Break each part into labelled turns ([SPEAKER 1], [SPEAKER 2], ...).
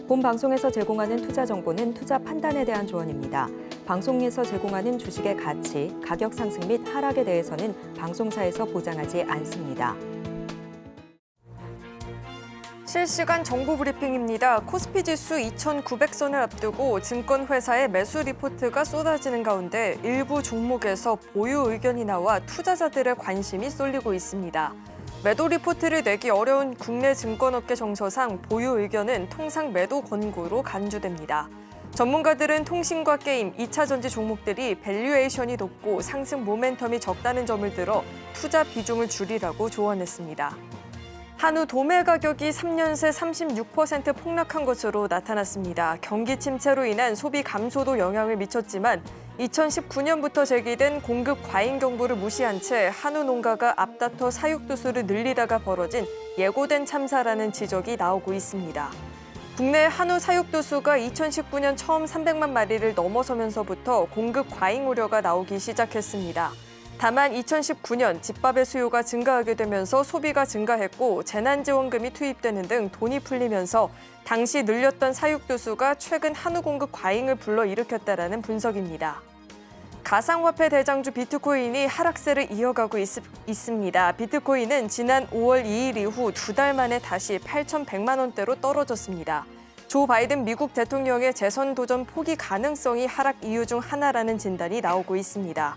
[SPEAKER 1] 본 방송에서 제공하는 투자 정보는 투자 판단에 대한 조언입니다. 방송에서 제공하는 주식의 가치, 가격 상승 및 하락에 대해서는 방송사에서 보장하지 않습니다.
[SPEAKER 2] 실시간 정보 브리핑입니다. 코스피 지수 2,900선을 앞두고 증권회사의 매수 리포트가 쏟아지는 가운데 일부 종목에서 보유 의견이 나와 투자자들의 관심이 쏠리고 있습니다. 매도 리포트를 내기 어려운 국내 증권업계 정서상 보유 의견은 통상 매도 권고로 간주됩니다. 전문가들은 통신과 게임, 2차 전지 종목들이 밸류에이션이 높고 상승 모멘텀이 적다는 점을 들어 투자 비중을 줄이라고 조언했습니다. 한우 도매 가격이 3년 새 36% 폭락한 것으로 나타났습니다. 경기 침체로 인한 소비 감소도 영향을 미쳤지만 2019년부터 제기된 공급 과잉 경보를 무시한 채 한우 농가가 앞다퉈 사육두수를 늘리다가 벌어진 예고된 참사라는 지적이 나오고 있습니다. 국내 한우 사육두수가 2019년 처음 300만 마리를 넘어서면서부터 공급 과잉 우려가 나오기 시작했습니다. 다만 2019년 집밥의 수요가 증가하게 되면서 소비가 증가했고 재난지원금이 투입되는 등 돈이 풀리면서 당시 늘렸던 사육두수가 최근 한우 공급 과잉을 불러일으켰다라는 분석입니다. 가상화폐 대장주 비트코인이 하락세를 이어가고 있습니다. 비트코인은 지난 5월 2일 이후 2달 만에 다시 8,100만 원대로 떨어졌습니다. 조 바이든 미국 대통령의 재선 도전 포기 가능성이 하락 이유 중 하나라는 진단이 나오고 있습니다.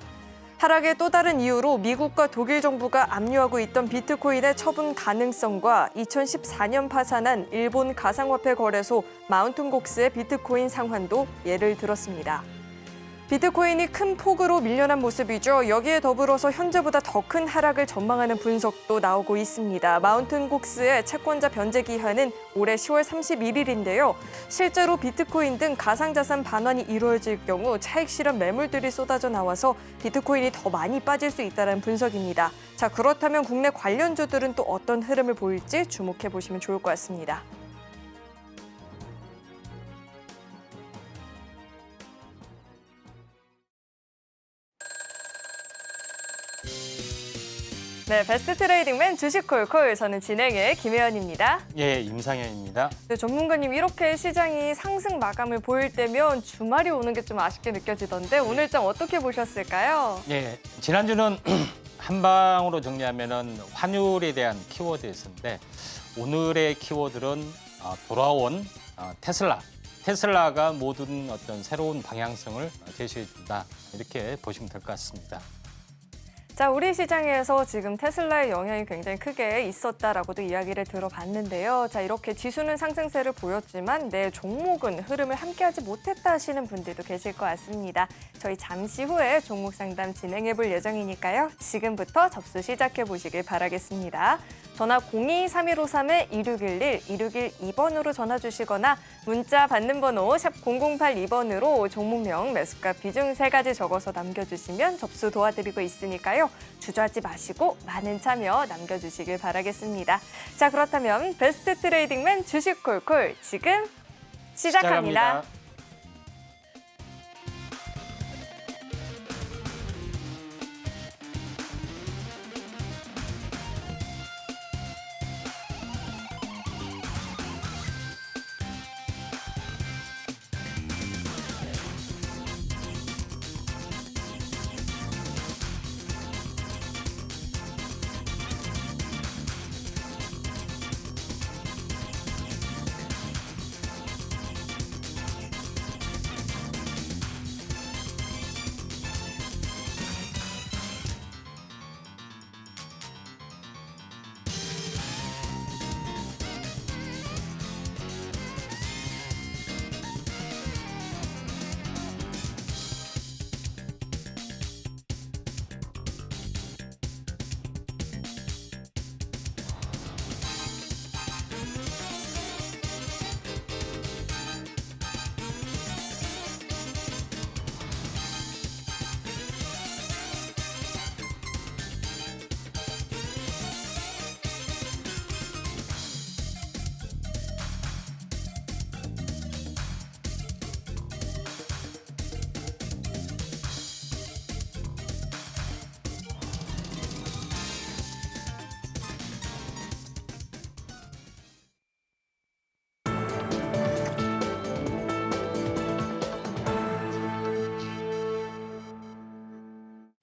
[SPEAKER 2] 하락의 또 다른 이유로 미국과 독일 정부가 압류하고 있던 비트코인의 처분 가능성과 2014년 파산한 일본 가상화폐 거래소 마운틴곡스의 비트코인 상환도 예를 들었습니다. 비트코인이 큰 폭으로 밀려난 모습이죠. 여기에 더불어서 현재보다 더 큰 하락을 전망하는 분석도 나오고 있습니다. 마운틴곡스의 채권자 변제 기한은 올해 10월 31일인데요. 실제로 비트코인 등 가상자산 반환이 이루어질 경우 차익 실현 매물들이 쏟아져 나와서 비트코인이 더 많이 빠질 수 있다는 분석입니다. 자, 그렇다면 국내 관련주들은 또 어떤 흐름을 보일지 주목해 보시면 좋을 것 같습니다. 네, 베스트 트레이딩맨 주식콜콜, 저는 진행의 김혜연입니다.
[SPEAKER 3] 예, 임상현입니다.
[SPEAKER 2] 네, 전문가님, 이렇게 시장이 상승 마감을 보일 때면 주말이 오는 게 좀 아쉽게 느껴지던데 오늘장 어떻게 보셨을까요?
[SPEAKER 3] 예, 지난주는 한 방으로 정리하면은 환율에 대한 키워드였는데 오늘의 키워드는 돌아온 테슬라가 모든 어떤 새로운 방향성을 제시해준다, 이렇게 보시면 될 것 같습니다.
[SPEAKER 2] 자, 우리 시장에서 지금 테슬라의 영향이 굉장히 크게 있었다라고도 이야기를 들어봤는데요. 자, 이렇게 지수는 상승세를 보였지만 내 종목은 흐름을 함께하지 못했다 하시는 분들도 계실 것 같습니다. 저희 잠시 후에 종목 상담 진행해 볼 예정이니까요. 지금부터 접수 시작해 보시길 바라겠습니다. 전화 02-3153-2611, 2612번으로 전화 주시거나 문자 받는 번호 샵 0082번으로 종목명, 매수가, 비중 3가지 적어서 남겨주시면 접수 도와드리고 있으니까요. 주저하지 마시고 많은 참여 남겨주시길 바라겠습니다. 자, 그렇다면 베스트 트레이딩맨 주식콜콜 지금 시작합니다.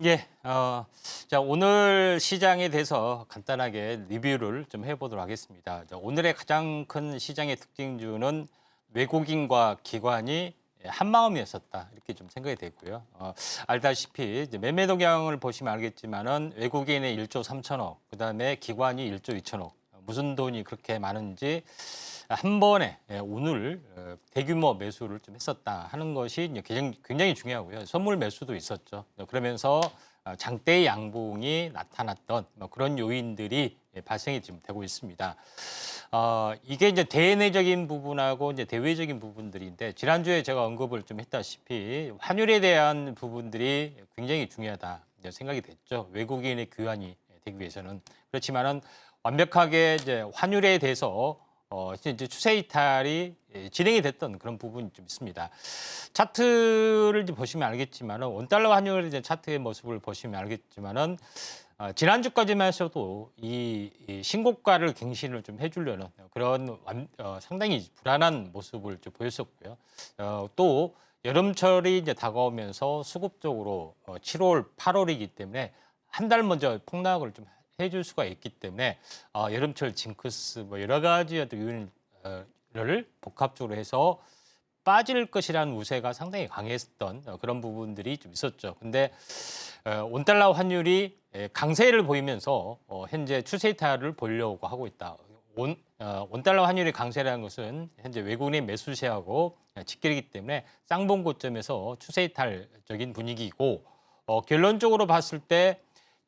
[SPEAKER 3] 예, 자, 오늘 시장에 대해서 간단하게 리뷰를 좀 해보도록 하겠습니다. 자, 오늘의 가장 큰 시장의 특징주는 외국인과 기관이 한마음이었었다 이렇게 좀 생각이 되고요. 알다시피 이제 매매 동향을 보시면 알겠지만은 외국인의 1조 3천억, 그다음에 기관이 1조 2천억, 무슨 돈이 그렇게 많은지 한 번에 오늘 대규모 매수를 좀 했었다 하는 것이 이제 굉장히 중요하고요. 선물 매수도 있었죠. 그러면서 장대의 양봉이 나타났던 그런 요인들이 발생이 지금 되고 있습니다. 이게 이제 대내적인 부분하고 이제 대외적인 부분들인데 지난주에 제가 언급을 좀 했다시피 환율에 대한 부분들이 굉장히 중요하다 이제 생각이 됐죠. 외국인의 교환이 되기 위해서는 그렇지만은 완벽하게 이제 환율에 대해서 이제 추세 이탈이 진행이 됐던 그런 부분이 좀 있습니다. 차트를 이제 보시면 알겠지만은 원달러 환율의 이제 차트의 모습을 보시면 알겠지만은 지난주까지만 해서도 이 신고가를 갱신을 좀 해주려는 그런 상당히 불안한 모습을 좀 보였었고요. 또 여름철이 이제 다가오면서 수급적으로 7월, 8월이기 때문에 한 달 먼저 폭락을 좀 해줄 수가 있기 때문에 여름철 징크스 뭐 여러 가지 어떤 요인을 복합적으로 해서 빠질 것이라는 우세가 상당히 강했던 그런 부분들이 좀 있었죠. 근데 원달러 환율이 강세를 보이면서 현재 추세 이탈을 보이려고 하고 있다. 원달러 환율의 강세라는 것은 현재 외국인의 매수세하고 직결이기 때문에 쌍봉 고점에서 추세 이탈적인 분위기이고 결론적으로 봤을 때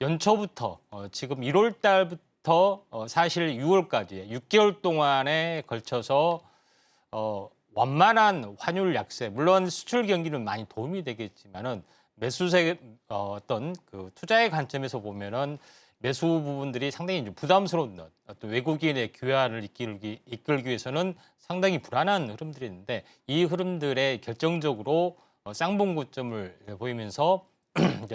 [SPEAKER 3] 연초부터 지금 1월 달부터 사실 6월까지 6개월 동안에 걸쳐서 완만한 환율 약세, 물론 수출 경기는 많이 도움이 되겠지만은 매수세 어떤 그 투자의 관점에서 보면은 매수 부분들이 상당히 좀 부담스러운 어떤 외국인의 교환을 이끌기 위해서는 상당히 불안한 흐름들이 있는데 이 흐름들의 결정적으로 쌍봉 고점을 보이면서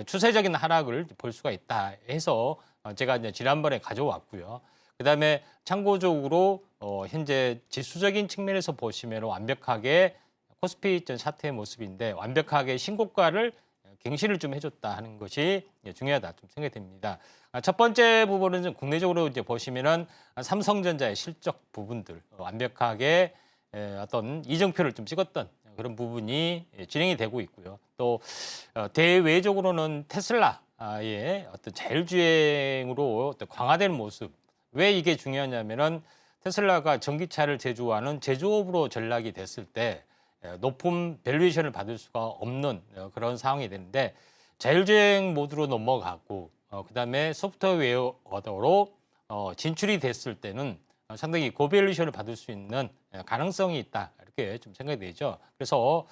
[SPEAKER 3] 추세적인 하락을 볼 수가 있다 해서 제가 이제 지난번에 가져왔고요. 그다음에 참고적으로 현재 지수적인 측면에서 보시면 완벽하게 코스피 차트의 모습인데 완벽하게 신고가를 갱신을 좀 해줬다 하는 것이 중요하다 좀 생각이 됩니다. 첫 번째 부분은 좀 국내적으로 이제 보시면은 삼성전자의 실적 부분들 완벽하게 어떤 이정표를 좀 찍었던 그런 부분이 진행이 되고 있고요. 또 대외적으로는 테슬라의 어떤 자율주행으로 어떤 강화되는 모습. 왜 이게 중요하냐면은 테슬라가 전기차를 제조하는 제조업으로 전락이 됐을 때 높은 밸류에이션을 받을 수가 없는 그런 상황이 되는데 자율주행 모드로 넘어가고 그다음에 소프트웨어로 진출이 됐을 때는 상당히 고밸류에이션을 받을 수 있는 가능성이 있다. 이렇게 좀 생각이 되죠. 그래서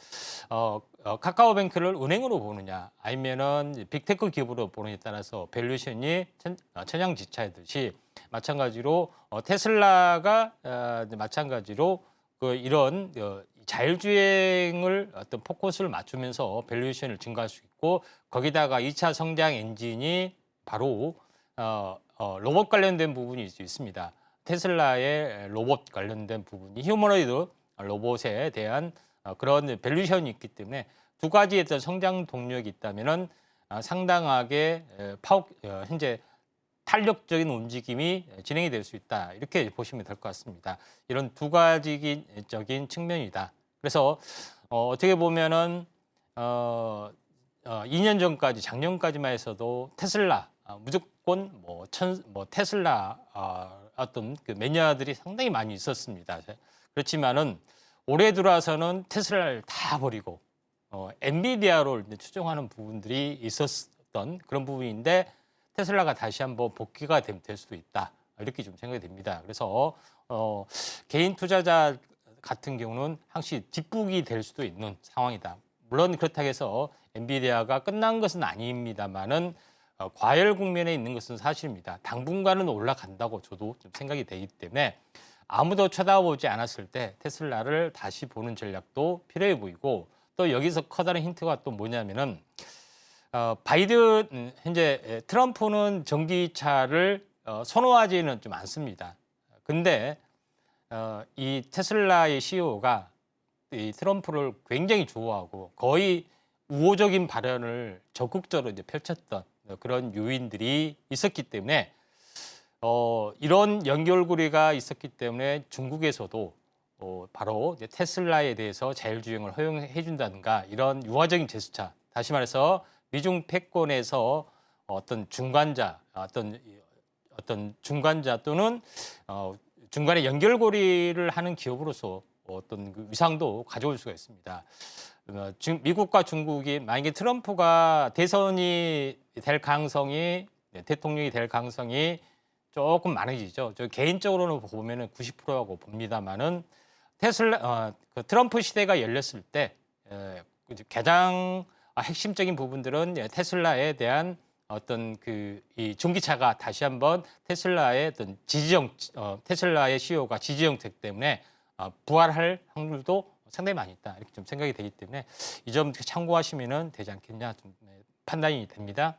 [SPEAKER 3] 카카오뱅크를 은행으로 보느냐 아니면은 빅테크 기업으로 보느냐에 따라서 밸류에이션이 천양지차이듯이 마찬가지로 테슬라가 마찬가지로 그 이런 자율주행을 어떤 포커스를 맞추면서 밸류에이션을 증가할 수 있고 거기다가 2차 성장 엔진이 바로 로봇 관련된 부분이 있습니다. 테슬라의 로봇 관련된 부분이 휴머노이드 로봇에 대한 그런 밸류에이션이 있기 때문에 두 가지의 어떤 성장 동력이 있다면은 상당하게 현재 탄력적인 움직임이 진행이 될 수 있다. 이렇게 보시면 될 것 같습니다. 이런 두 가지적인 측면이다. 그래서 어떻게 보면은 2년 전까지 작년까지만 해서도 테슬라 무조건 테슬라 어떤 그 매니아들이 상당히 많이 있었습니다. 그렇지만은 올해 들어와서는 테슬라를 다 버리고 엔비디아로 추정하는 부분들이 있었던 그런 부분인데 테슬라가 다시 한번 복귀가 될 수도 있다. 이렇게 좀 생각이 됩니다. 그래서 개인 투자자 같은 경우는 항시 뒷북이 될 수도 있는 상황이다. 물론 그렇다고 해서 엔비디아가 끝난 것은 아닙니다만은 과열 국면에 있는 것은 사실입니다. 당분간은 올라간다고 저도 좀 생각이 되기 때문에 아무도 쳐다보지 않았을 때 테슬라를 다시 보는 전략도 필요해 보이고 또 여기서 커다란 힌트가 또 뭐냐면은 바이든 현재 트럼프는 전기차를 선호하지는 좀 않습니다. 근데 이 테슬라의 CEO가 이 트럼프를 굉장히 좋아하고 거의 우호적인 발언을 적극적으로 이제 펼쳤던 그런 요인들이 있었기 때문에 이런 연결고리가 있었기 때문에 중국에서도 바로 이제 테슬라에 대해서 자율주행을 허용해 준다든가 이런 유화적인 제스처, 다시 말해서 미중 패권에서 어떤 중간자, 어떤 중간자 또는 중간에 연결고리를 하는 기업으로서 어떤 그 위상도 가져올 수가 있습니다. 미국과 중국이 만약에 트럼프가 대선이 될 가능성이 대통령이 될 가능성이 조금 많아지죠. 저 개인적으로는 보면은 90%라고 봅니다만은 그 트럼프 시대가 열렸을 때 가장 핵심적인 부분들은 테슬라에 대한 어떤 이 전기차가 다시 한번 테슬라의 어떤 테슬라의 CEO가 지지 정책 때문에 부활할 확률도 상당히 많이 있다 이렇게 좀 생각이 되기 때문에 이 점 참고하시면은 되지 않겠냐 좀 판단이 됩니다.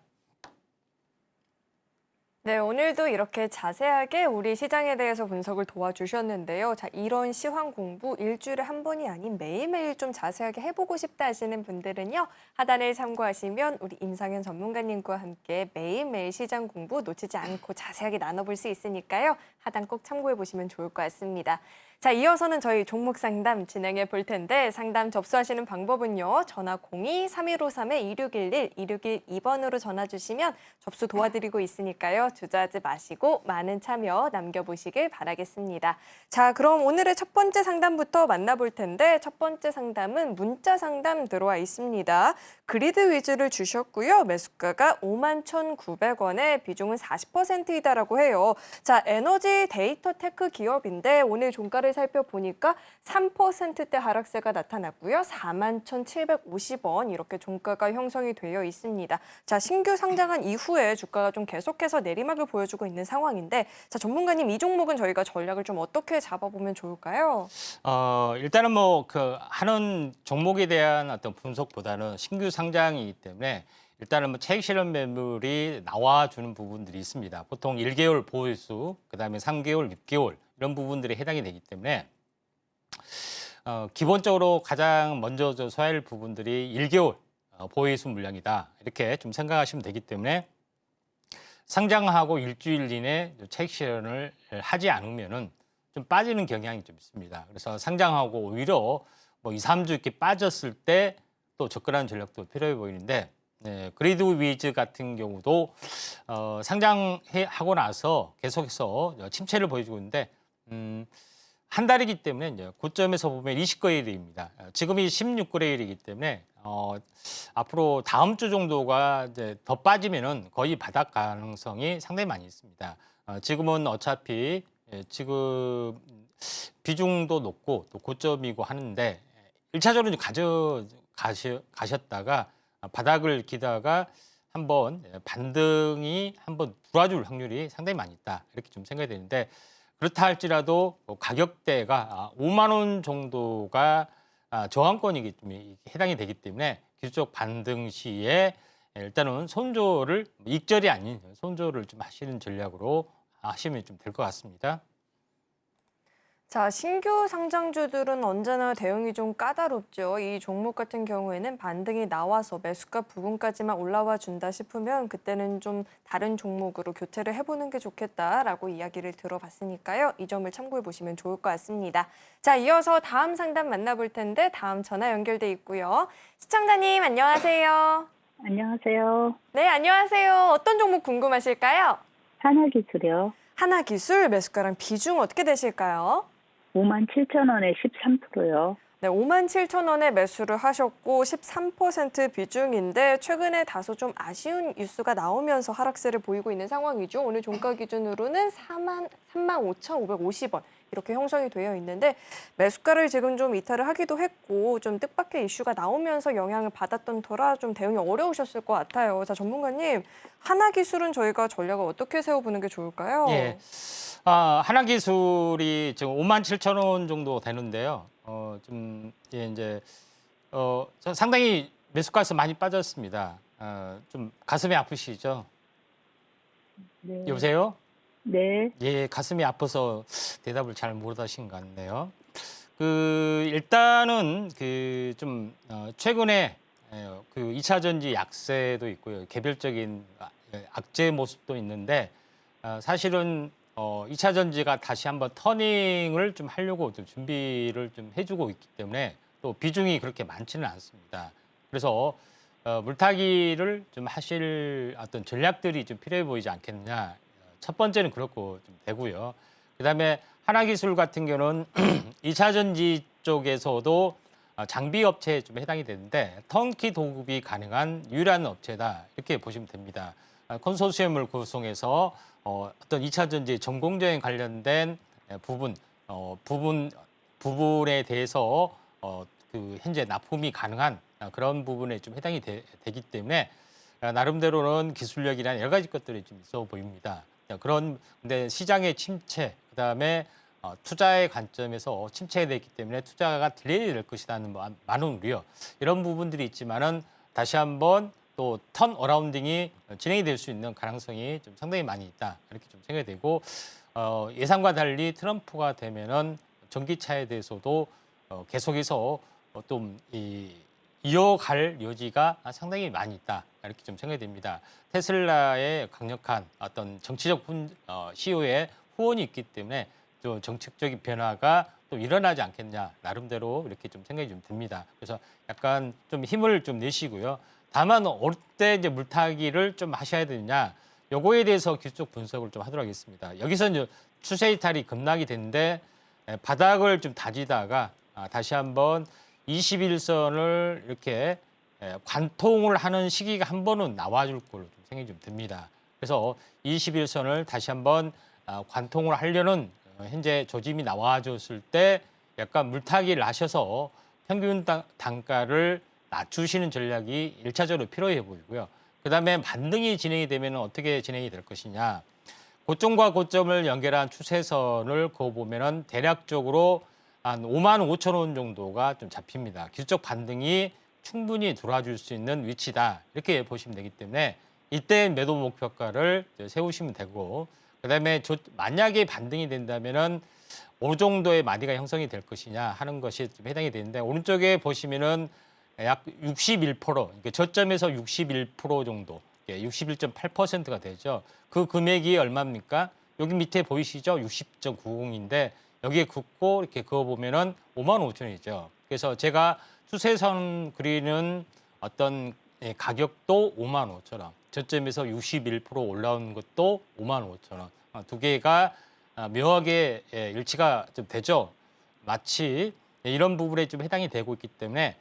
[SPEAKER 2] 네, 오늘도 이렇게 자세하게 우리 시장에 대해서 분석을 도와주셨는데요. 자, 이런 시황 공부 일주일에 한 번이 아닌 매일매일 좀 자세하게 해보고 싶다 하시는 분들은요. 하단을 참고하시면 우리 임상현 전문가님과 함께 매일매일 시장 공부 놓치지 않고 자세하게 나눠볼 수 있으니까요. 하단 꼭 참고해 보시면 좋을 것 같습니다. 자, 이어서는 저희 종목 상담 진행해 볼 텐데 상담 접수하시는 방법은요. 전화 02-3153-2611, 2612번으로 전화 주시면 접수 도와드리고 있으니까요. 주저하지 마시고 많은 참여 남겨보시길 바라겠습니다. 자, 그럼 오늘의 첫 번째 상담부터 만나볼 텐데 첫 번째 상담은 문자 상담 들어와 있습니다. 그리드 위주를 주셨고요. 매수가가 51,900원에 비중은 40%이다라고 해요. 자, 에너지 데이터 테크 기업인데 오늘 종가를 살펴보니까 3%대 하락세가 나타났고요. 41,750원 이렇게 종가가 형성이 되어 있습니다. 자, 신규 상장한 이후에 주가가 좀 계속해서 내리막을 보여주고 있는 상황인데 자, 전문가님 이 종목은 저희가 전략을 좀 어떻게 잡아보면 좋을까요?
[SPEAKER 3] 일단은 뭐 하는 종목에 대한 어떤 분석보다는 신규 상장이기 때문에 일단은 뭐 차익 실현 매물이 나와주는 부분들이 있습니다. 보통 1개월 보유수, 그다음에 3개월, 6개월 이런 부분들이 해당이 되기 때문에 기본적으로 가장 먼저 소화할 부분들이 1개월 보유수 물량이다 이렇게 좀 생각하시면 되기 때문에 상장하고 일주일 이내 차익 실현을 하지 않으면은 좀 빠지는 경향이 좀 있습니다. 그래서 상장하고 오히려 뭐 2, 3주 이렇게 빠졌을 때 또 접근하는 전략도 필요해 보이는데 그리드 위즈 같은 경우도 상장하고 나서 계속해서 침체를 보여주고 있는데 한 달이기 때문에 이제 고점에서 보면 20거래일입니다. 지금이 16거래일이기 때문에 앞으로 다음 주 정도가 이제 더 빠지면은 거의 바닥 가능성이 상당히 많이 있습니다. 지금은 어차피 지금 비중도 높고 또 고점이고 하는데 1차적으로 가셨다가 바닥을 기다가 한번 반등이 한번 돌아줄 확률이 상당히 많이 있다 이렇게 좀 생각이 되는데 그렇다 할지라도 가격대가 5만 원 정도가 저항권이 좀 해당이 되기 때문에 기술적 반등 시에 일단은 손절을 익절이 아닌 손절을 좀 하시는 전략으로 하시면 좀 될 것 같습니다.
[SPEAKER 2] 자, 신규 상장주들은 언제나 대응이 좀 까다롭죠. 이 종목 같은 경우에는 반등이 나와서 매수가 부분까지만 올라와 준다 싶으면 그때는 좀 다른 종목으로 교체를 해보는 게 좋겠다라고 이야기를 들어봤으니까요. 이 점을 참고해 보시면 좋을 것 같습니다. 자, 이어서 다음 상담 만나볼 텐데 다음 전화 연결돼 있고요. 시청자님 안녕하세요.
[SPEAKER 4] 안녕하세요.
[SPEAKER 2] 네, 안녕하세요. 어떤 종목 궁금하실까요?
[SPEAKER 4] 하나기술이요.
[SPEAKER 2] 하나기술 매수가랑 비중 어떻게 되실까요?
[SPEAKER 4] 57,000원에 13%요.
[SPEAKER 2] 네, 57,000원에 매수를 하셨고 13% 비중인데 최근에 다소 좀 아쉬운 뉴스가 나오면서 하락세를 보이고 있는 상황이죠. 오늘 종가 기준으로는 35,550원 이렇게 형성이 되어 있는데 매수가를 지금 좀 이탈을 하기도 했고 좀 뜻밖의 이슈가 나오면서 영향을 받았던 터라 좀 대응이 어려우셨을 것 같아요. 자, 전문가님, 하나기술은 저희가 전략을 어떻게 세워보는 게 좋을까요?
[SPEAKER 3] 예. 하나기술이 지금 57,000원 정도 되는데요. 이제 상당히 매수가에서 많이 빠졌습니다. 좀 가슴이 아프시죠?
[SPEAKER 4] 네.
[SPEAKER 3] 여보세요?
[SPEAKER 4] 네.
[SPEAKER 3] 예, 가슴이 아파서 대답을 잘 못 하신 것 같네요. 일단은 최근에 그 2차 전지 약세도 있고요. 개별적인 악재 모습도 있는데 사실은 2차 전지가 다시 한번 터닝을 좀 하려고 좀 준비를 좀 해주고 있기 때문에 또 비중이 그렇게 많지는 않습니다. 그래서 물타기를 좀 하실 어떤 전략들이 좀 필요해 보이지 않겠느냐. 첫 번째는 그렇고 좀 되고요. 그다음에 하나기술 같은 경우는 2차 전지 쪽에서도 장비 업체에 좀 해당이 되는데 턴키 도급이 가능한 유일한 업체다 이렇게 보시면 됩니다. 컨소시엄을 구성해서 어떤 2차 전지 전공정에 관련된 부분에 대해서 그 현재 납품이 가능한 그런 부분에 좀 해당이 되기 때문에 나름대로는 기술력이나 여러 가지 것들이 좀 있어 보입니다. 근데 시장의 침체, 그다음에 투자의 관점에서 침체가 됐기 때문에 투자가 딜레이 될 것이라는 많은 우려, 이런 부분들이 있지만은 다시 한번 또 턴 어라운딩이 진행이 될 수 있는 가능성이 좀 상당히 많이 있다 이렇게 좀 생각이 되고, 예상과 달리 트럼프가 되면은 전기차에 대해서도 계속해서 좀 이어갈 여지가 상당히 많이 있다 이렇게 좀 생각이 됩니다. 테슬라의 강력한 어떤 정치적 CEO의 후원이 있기 때문에 또 정책적인 변화가 또 일어나지 않겠냐 나름대로 이렇게 좀 생각이 좀 듭니다. 그래서 약간 좀 힘을 좀 내시고요. 다만 올 때 이제 물타기를 좀 하셔야 되느냐, 요거에 대해서 기술적 분석을 좀 하도록 하겠습니다. 여기서 이제 추세 이탈이 급락이 됐는데 바닥을 좀 다지다가 다시 한번 21선을 이렇게 관통을 하는 시기가 한 번은 나와줄 걸로 좀 생각이 좀 듭니다. 그래서 21선을 다시 한번 관통을 하려는 현재 조짐이 나와줬을 때 약간 물타기를 하셔서 평균 단가를 낮추시는 전략이 1차적으로 필요해 보이고요. 그다음에 반등이 진행이 되면 어떻게 진행이 될 것이냐. 고점과 고점을 연결한 추세선을 그어보면은 대략적으로 한 5만 5천 원 정도가 좀 잡힙니다. 기술적 반등이 충분히 들어와줄 수 있는 위치다 이렇게 보시면 되기 때문에 이때 매도 목표가를 세우시면 되고, 그다음에 만약에 반등이 된다면은 어느 정도의 마디가 형성이 될 것이냐 하는 것이 좀 해당이 되는데, 오른쪽에 보시면은 약 61%, 그러니까 저점에서 61% 정도, 61.8%가 되죠. 그 금액이 얼마입니까? 여기 밑에 보이시죠? 60.90인데 여기에 긋고 이렇게 그어보면은 5만 5천 원이죠. 그래서 제가 추세선 그리는 어떤 가격도 5만 5천 원, 저점에서 61% 올라온 것도 5만 5천 원. 두 개가 묘하게 일치가 좀 되죠. 마치 이런 부분에 좀 해당이 되고 있기 때문에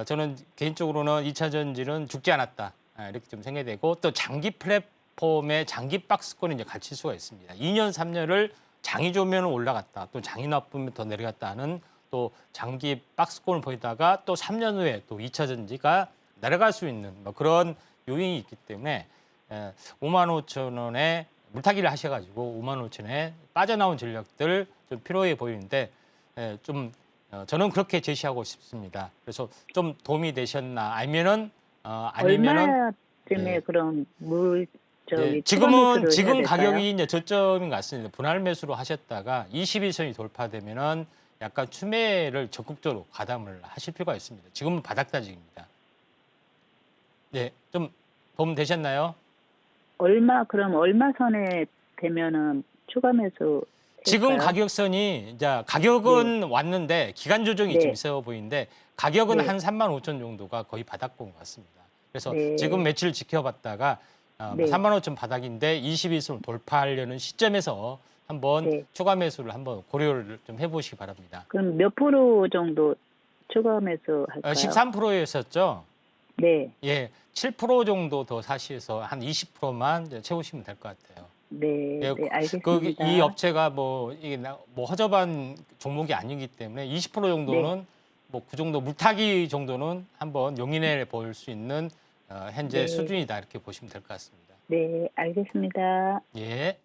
[SPEAKER 3] 저는 개인적으로는 2차 전지는 죽지 않았다 이렇게 좀 생각이 되고, 또 장기 플랫폼의 장기 박스권이 이제 갇힐 수가 있습니다. 2년, 3년을 장이 좋으면 올라갔다, 또 장이 나쁘면 더 내려갔다 하는 또 장기 박스권을 보이다가 또 3년 후에 또 2차 전지가 내려갈 수 있는 그런 요인이 있기 때문에 5만 5천 원에 물타기를 하셔가지고 5만 5천 원에 빠져나온 전략들 좀 필요해 보이는데 저는 그렇게 제시하고 싶습니다. 그래서 좀 도움이 되셨나, 아니면은
[SPEAKER 4] 얼마쯤에 그럼
[SPEAKER 3] 지금 가격이 이제 저점인 것 같습니다. 분할 매수로 하셨다가 21선이 돌파되면은 약간 추매를 적극적으로 가담을 하실 필요가 있습니다. 지금은 바닥다직입니다. 네, 좀 도움 되셨나요?
[SPEAKER 4] 얼마 선에 되면은 추가 매수
[SPEAKER 3] 지금
[SPEAKER 4] 할까요?
[SPEAKER 3] 가격선이 이제 가격은 왔는데 기간 조정이 좀 있어 보이는데 가격은
[SPEAKER 4] 네.
[SPEAKER 3] 한 3만 5천 정도가 거의 바닥권 같습니다. 그래서
[SPEAKER 4] 네.
[SPEAKER 3] 지금 며칠 지켜봤다가
[SPEAKER 4] 네.
[SPEAKER 3] 3만 5천 바닥인데 21선을 돌파하려는 시점에서 한번
[SPEAKER 4] 네.
[SPEAKER 3] 추가 매수를 한번 고려를 좀 해보시기 바랍니다.
[SPEAKER 4] 그럼 몇 프로 정도 추가 매수 할까요?
[SPEAKER 3] 13%였었죠.
[SPEAKER 4] 네.
[SPEAKER 3] 예, 7% 정도 더 사시해서 한 20%만 채우시면 될 것 같아요.
[SPEAKER 4] 네.
[SPEAKER 3] 예,
[SPEAKER 4] 네, 알겠습니다.
[SPEAKER 3] 이 업체가 이게 허접한 종목이 아니기 때문에 20% 정도는 그 정도 물타기 정도는 한번 용인해 볼 수 있는 현재
[SPEAKER 4] 네.
[SPEAKER 3] 수준이다 이렇게 보시면 될 것 같습니다.
[SPEAKER 4] 네, 알겠습니다.
[SPEAKER 3] 예.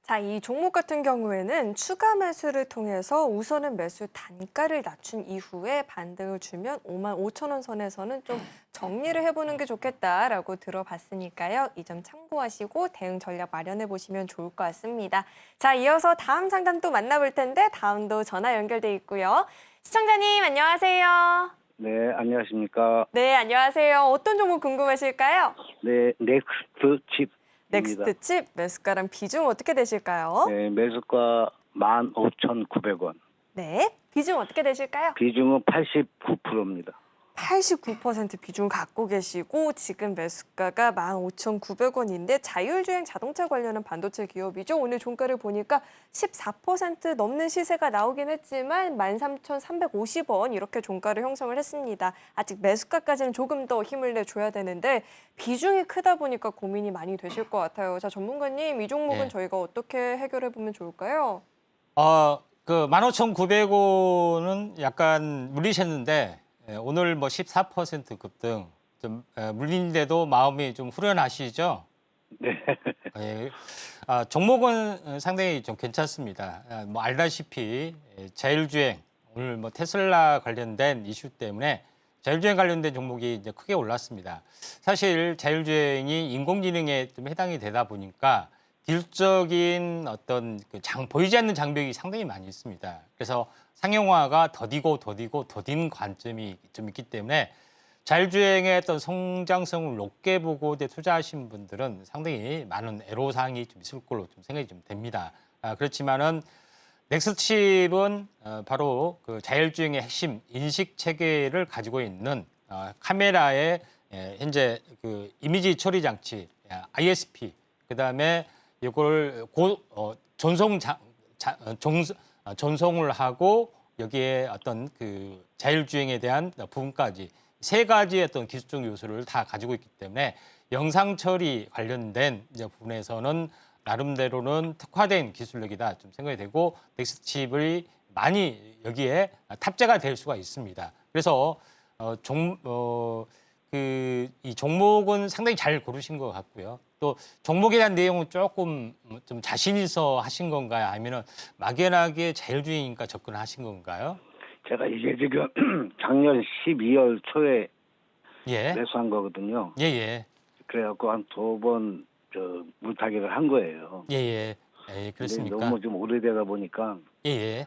[SPEAKER 2] 자, 이 종목 같은 경우에는 추가 매수를 통해서 우선은 매수 단가를 낮춘 이후에 반등을 주면 5만 5천 원 선에서는 좀 정리를 해보는 게 좋겠다라고 들어봤으니까요. 이 점 참고하시고 대응 전략 마련해 보시면 좋을 것 같습니다. 자, 이어서 다음 상담 또 만나볼 텐데 다음도 전화 연결돼 있고요. 시청자님 안녕하세요.
[SPEAKER 5] 네, 안녕하십니까.
[SPEAKER 2] 네, 안녕하세요. 어떤 종목 궁금하실까요?
[SPEAKER 5] 네, 넥스트 칩입니다.
[SPEAKER 2] 넥스트 칩 매수가랑 비중 어떻게 되실까요?
[SPEAKER 5] 네, 매수가 15,900원.
[SPEAKER 2] 네, 비중 어떻게 되실까요?
[SPEAKER 5] 비중은 89%입니다.
[SPEAKER 2] 89% 비중 갖고 계시고 지금 매수가가 15,900원인데 자율주행 자동차 관련한 반도체 기업이죠. 오늘 종가를 보니까 14% 넘는 시세가 나오긴 했지만 13,350원 이렇게 종가를 형성을 했습니다. 아직 매수가까지는 조금 더 힘을 내줘야 되는데 비중이 크다 보니까 고민이 많이 되실 것 같아요. 자, 전문가님, 이 종목은
[SPEAKER 3] 네.
[SPEAKER 2] 저희가 어떻게 해결해 보면 좋을까요?
[SPEAKER 3] 그 15,900원은 약간 물리셨는데 오늘 뭐 14% 급등 좀 물리는데도 마음이 좀 후련하시죠?
[SPEAKER 5] 네.
[SPEAKER 3] 예. 종목은 상당히 좀 괜찮습니다. 뭐 알다시피 자율주행 오늘 뭐 테슬라 관련된 이슈 때문에 자율주행 관련된 종목이 이제 크게 올랐습니다. 사실 자율주행이 인공지능에 좀 해당이 되다 보니까 기술적인 어떤 보이지 않는 장벽이 상당히 많이 있습니다. 그래서 상용화가 더디는 관점이 좀 있기 때문에 자율주행의 어떤 성장성을 높게 보고 투자하신 분들은 상당히 많은 애로사항이 좀 있을 걸로 좀 생각이 좀 됩니다. 그렇지만은 넥스칩은 바로 그 자율주행의 핵심 인식 체계를 가지고 있는 카메라의 현재 그 이미지 처리 장치 ISP 그다음에 이걸 전송을 하고 여기에 어떤 그 자율주행에 대한 부분까지 세 가지의 어떤 기술적 요소를 다 가지고 있기 때문에 영상 처리 관련된 이제 부분에서는 나름대로는 특화된 기술력이다 좀 생각이 되고 넥스칩이 많이 여기에 탑재가 될 수가 있습니다. 그래서 이 종목은 상당히 잘 고르신 것 같고요. 또 종목에 대한 내용은 조금 좀 자신 있어 하신 건가요? 아니면 막연하게 자율주행이니까 접근하신 건가요?
[SPEAKER 5] 제가 이게 지금 작년 12월 초에
[SPEAKER 3] 예.
[SPEAKER 5] 매수한 거거든요.
[SPEAKER 3] 예.
[SPEAKER 5] 그래갖고 한 2번 물타기를 한 거예요.
[SPEAKER 3] 예.
[SPEAKER 5] 근데
[SPEAKER 3] 그렇습니까?
[SPEAKER 5] 너무 좀 오래되다 보니까
[SPEAKER 3] 예.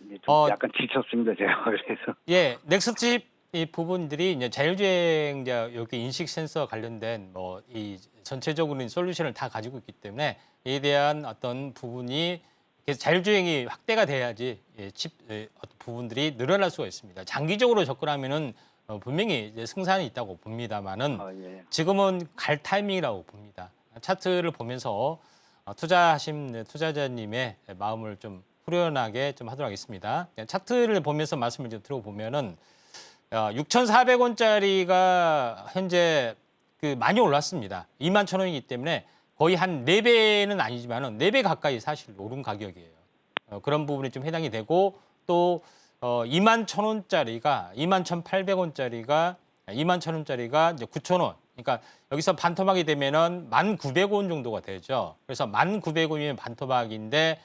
[SPEAKER 5] 이제 좀
[SPEAKER 3] 어,
[SPEAKER 5] 약간 지쳤습니다, 제가. 그래서.
[SPEAKER 3] 예. 넥스칩 이 부분들이 이제 자율주행자 여기 인식 센서 관련된 뭐 이 전체적으로는 솔루션을 다 가지고 있기 때문에 이에 대한 어떤 부분이 그래서 자율주행이 확대가 돼야지 어떤 부분들이 늘어날 수가 있습니다. 장기적으로 접근하면은 분명히 이제 승산이 있다고 봅니다만은
[SPEAKER 5] 예.
[SPEAKER 3] 지금은 갈 타이밍이라고 봅니다. 차트를 보면서 투자하신 투자자님의 마음을 좀 후련하게 좀 하도록 하겠습니다. 차트를 보면서 말씀을 좀 들어보면은 6,400원짜리가 현재 많이 올랐습니다. 21,000원이기 때문에 거의 한 4배는 아니지만은 4배 가까이 사실 오른 가격이에요. 그런 부분이 좀 해당이 되고 또 21,000원짜리가 21,800원짜리가 21,000원짜리가 이제 9,000원. 그러니까 여기서 반토막이 되면은 1,900원 정도가 되죠. 그래서 1,900원이면 반토막인데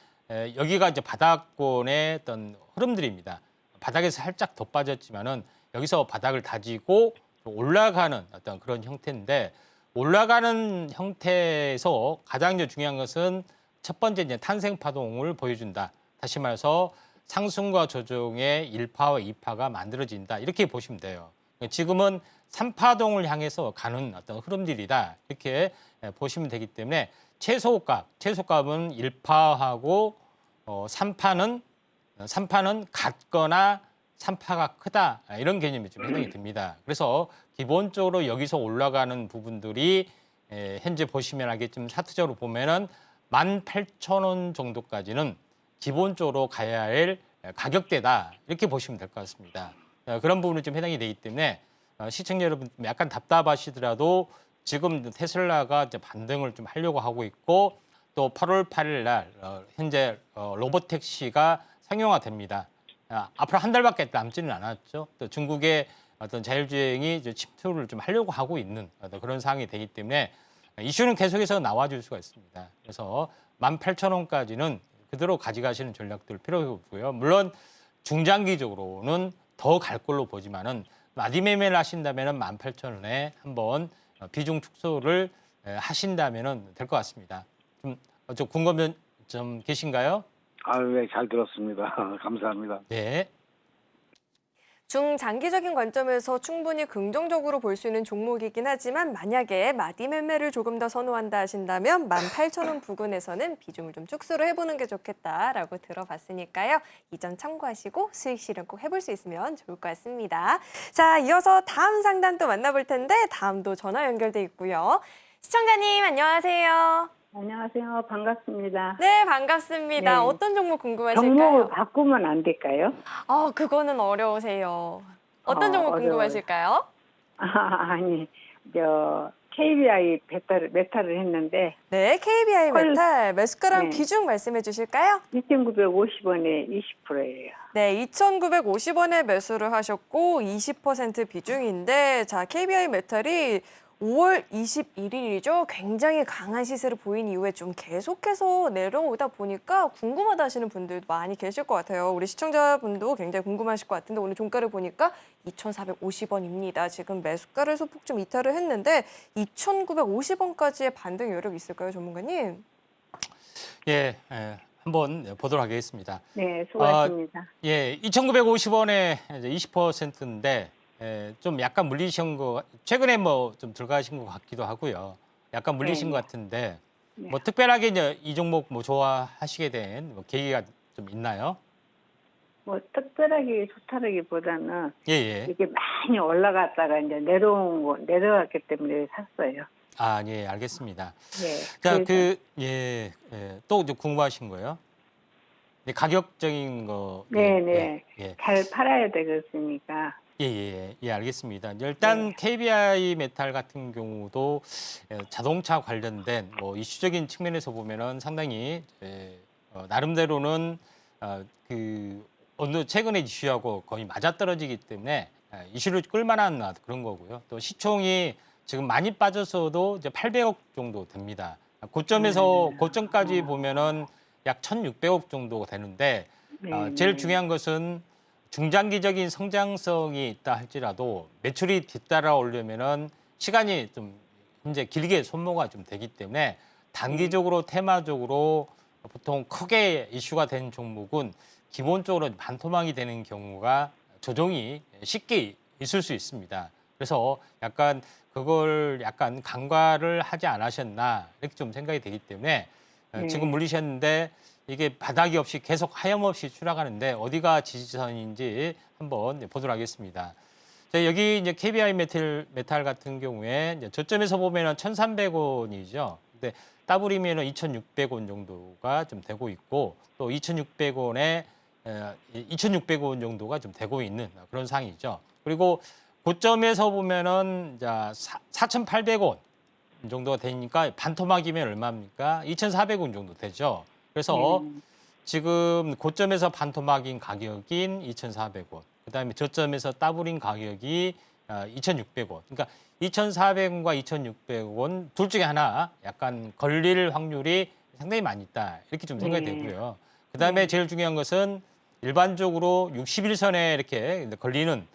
[SPEAKER 3] 여기가 이제 바닥권의 어떤 흐름들입니다. 바닥에서 살짝 더 빠졌지만은 여기서 바닥을 다지고 올라가는 어떤 그런 형태인데 올라가는 형태에서 가장 이제 중요한 것은 첫 번째 이제 탄생 파동을 보여준다. 다시 말해서 상승과 조정의 1파와 2파가 만들어진다. 이렇게 보시면 돼요. 지금은 3파동을 향해서 가는 어떤 흐름들이다. 이렇게 보시면 되기 때문에 최소값은 1파하고 3파는 같거나 3파가 크다 이런 개념이 좀 해당이 됩니다. 그래서 기본적으로 여기서 올라가는 부분들이 현재 보시면 알겠지만 차트적으로 보면은 18,000원 정도까지는 기본적으로 가야 할 가격대다 이렇게 보시면 될 것 같습니다. 그런 부분이 좀 해당이 되기 때문에 시청자 여러분 약간 답답하시더라도 지금 테슬라가 이제 반등을 좀 하려고 하고 있고 또 8월 8일 날 현재 로보택시가 상용화됩니다. 앞으로 한 달밖에 남지는 않았죠. 또 중국의 어떤 자율주행이 이제 침투를 좀 하려고 하고 있는 그런 상황이 되기 때문에 이슈는 계속해서 나와줄 수가 있습니다. 그래서 18,000원까지는 그대로 가져가시는 전략들 필요하고요. 물론 중장기적으로는 더 갈 걸로 보지만은 마디 매매를 하신다면은 18,000원에 한번 비중 축소를 하신다면은 될 것 같습니다. 좀 궁금한 점 계신가요?
[SPEAKER 5] 네, 잘 들었습니다. 감사합니다.
[SPEAKER 3] 네.
[SPEAKER 2] 중장기적인 관점에서 충분히 긍정적으로 볼 수 있는 종목이긴 하지만 만약에 마디 매매를 조금 더 선호한다 하신다면 18,000원 부근에서는 비중을 좀 축소를 해보는 게 좋겠다라고 들어봤으니까요. 이 점 참고하시고 수익 실현 꼭 해볼 수 있으면 좋을 것 같습니다. 자, 이어서 다음 상담 또 만나볼 텐데 다음도 전화 연결돼 있고요. 시청자님 안녕하세요.
[SPEAKER 4] 안녕하세요. 반갑습니다.
[SPEAKER 2] 네, 반갑습니다.
[SPEAKER 4] 네.
[SPEAKER 2] 어떤 종목 궁금하실까요?
[SPEAKER 4] 종목을 바꾸면 안 될까요?
[SPEAKER 2] 그거는 어려우세요. 어떤 종목
[SPEAKER 4] 어려워요.
[SPEAKER 2] 궁금하실까요?
[SPEAKER 4] 아니, KBI 메탈을 했는데
[SPEAKER 2] 네, KBI 메탈 매수가랑
[SPEAKER 4] 네.
[SPEAKER 2] 비중 말씀해 주실까요?
[SPEAKER 4] 2,950원에 20%예요.
[SPEAKER 2] 네, 2,950원에 매수를 하셨고 20% 비중인데 자, KBI 메탈이 5월 21일이죠. 굉장히 강한 시세를 보인 이후에 좀 계속해서 내려오다 보니까 궁금하다 하시는 분들도 많이 계실 것 같아요. 우리 시청자분도 굉장히 궁금하실 것 같은데 오늘 종가를 보니까 2,450원입니다. 지금 매수가를 소폭 좀 이탈을 했는데 2,950원까지의 반등 여력이 있을까요, 전문가님?
[SPEAKER 3] 예, 한번 보도록 하겠습니다.
[SPEAKER 4] 네, 수고하십니다.
[SPEAKER 3] 예, 2,950원에 20%인데 좀 약간 물리신 거 최근에 뭐 좀 들어가신 것 같기도 하고요. 약간 물리신
[SPEAKER 4] 네,
[SPEAKER 3] 것 같은데
[SPEAKER 4] 네.
[SPEAKER 3] 뭐 특별하게 이제 이 종목 뭐 좋아하시게 된 뭐 계기가 좀 있나요?
[SPEAKER 4] 뭐 특별하게 좋다라기보다는
[SPEAKER 3] 예, 예.
[SPEAKER 4] 이게 많이 올라갔다가 이제 내려갔기 때문에 샀어요.
[SPEAKER 3] 아, 예, 알겠습니다.
[SPEAKER 4] 네.
[SPEAKER 3] 자,
[SPEAKER 4] 그래서
[SPEAKER 3] 또 이제 궁금하신 거예요? 네, 가격적인 거.
[SPEAKER 4] 네,
[SPEAKER 3] 예,
[SPEAKER 4] 네.
[SPEAKER 3] 예,
[SPEAKER 4] 잘 팔아야 되겠으니까.
[SPEAKER 3] 예, 알겠습니다. 일단
[SPEAKER 4] 네.
[SPEAKER 3] KBI 메탈 같은 경우도 자동차 관련된 뭐 이슈적인 측면에서 보면은 상당히 나름대로는 어느 최근에 이슈하고 거의 맞아떨어지기 때문에 이슈를 끌만한 그런 거고요. 또 시총이 지금 많이 빠졌어도 이제 800억 정도 됩니다. 고점까지 보면은 약 1,600억 정도 되는데
[SPEAKER 4] 네,
[SPEAKER 3] 제일
[SPEAKER 4] 네.
[SPEAKER 3] 중요한 것은 중장기적인 성장성이 있다 할지라도 매출이 뒤따라 오려면은 시간이 좀 이제 길게 소모가 좀 되기 때문에 단기적으로 테마적으로 보통 크게 이슈가 된 종목은 기본적으로 반토막이 되는 경우가 조정이 쉽게 있을 수 있습니다. 그래서 약간 그걸 약간 간과를 하지 않으셨나 이렇게 좀 생각이 되기 때문에
[SPEAKER 4] 네.
[SPEAKER 3] 지금 물리셨는데 이게 바닥이 없이 계속 하염없이 추락하는데 어디가 지지선인지 한번 보도록 하겠습니다. 자, 여기 이제 KBI 메탈 같은 경우에 이제 저점에서 보면은 1,300원이죠. 근데 따블이면은 2,600원 정도가 좀 되고 있고 또 2,600원 정도가 좀 되고 있는 그런 상황이죠. 그리고 고점에서 보면은 4,800원 정도가 되니까 반토막이면 얼마입니까? 2,400원 정도 되죠. 그래서 지금 고점에서 반토막인 가격인 2,400원, 그다음에 저점에서 따블인 가격이 2,600원. 그러니까 2,400원과 2,600원 둘 중에 하나 약간 걸릴 확률이 상당히 많이 있다. 이렇게 좀 생각이 되고요. 그다음에 제일 중요한 것은 일반적으로 61선에 이렇게 걸리는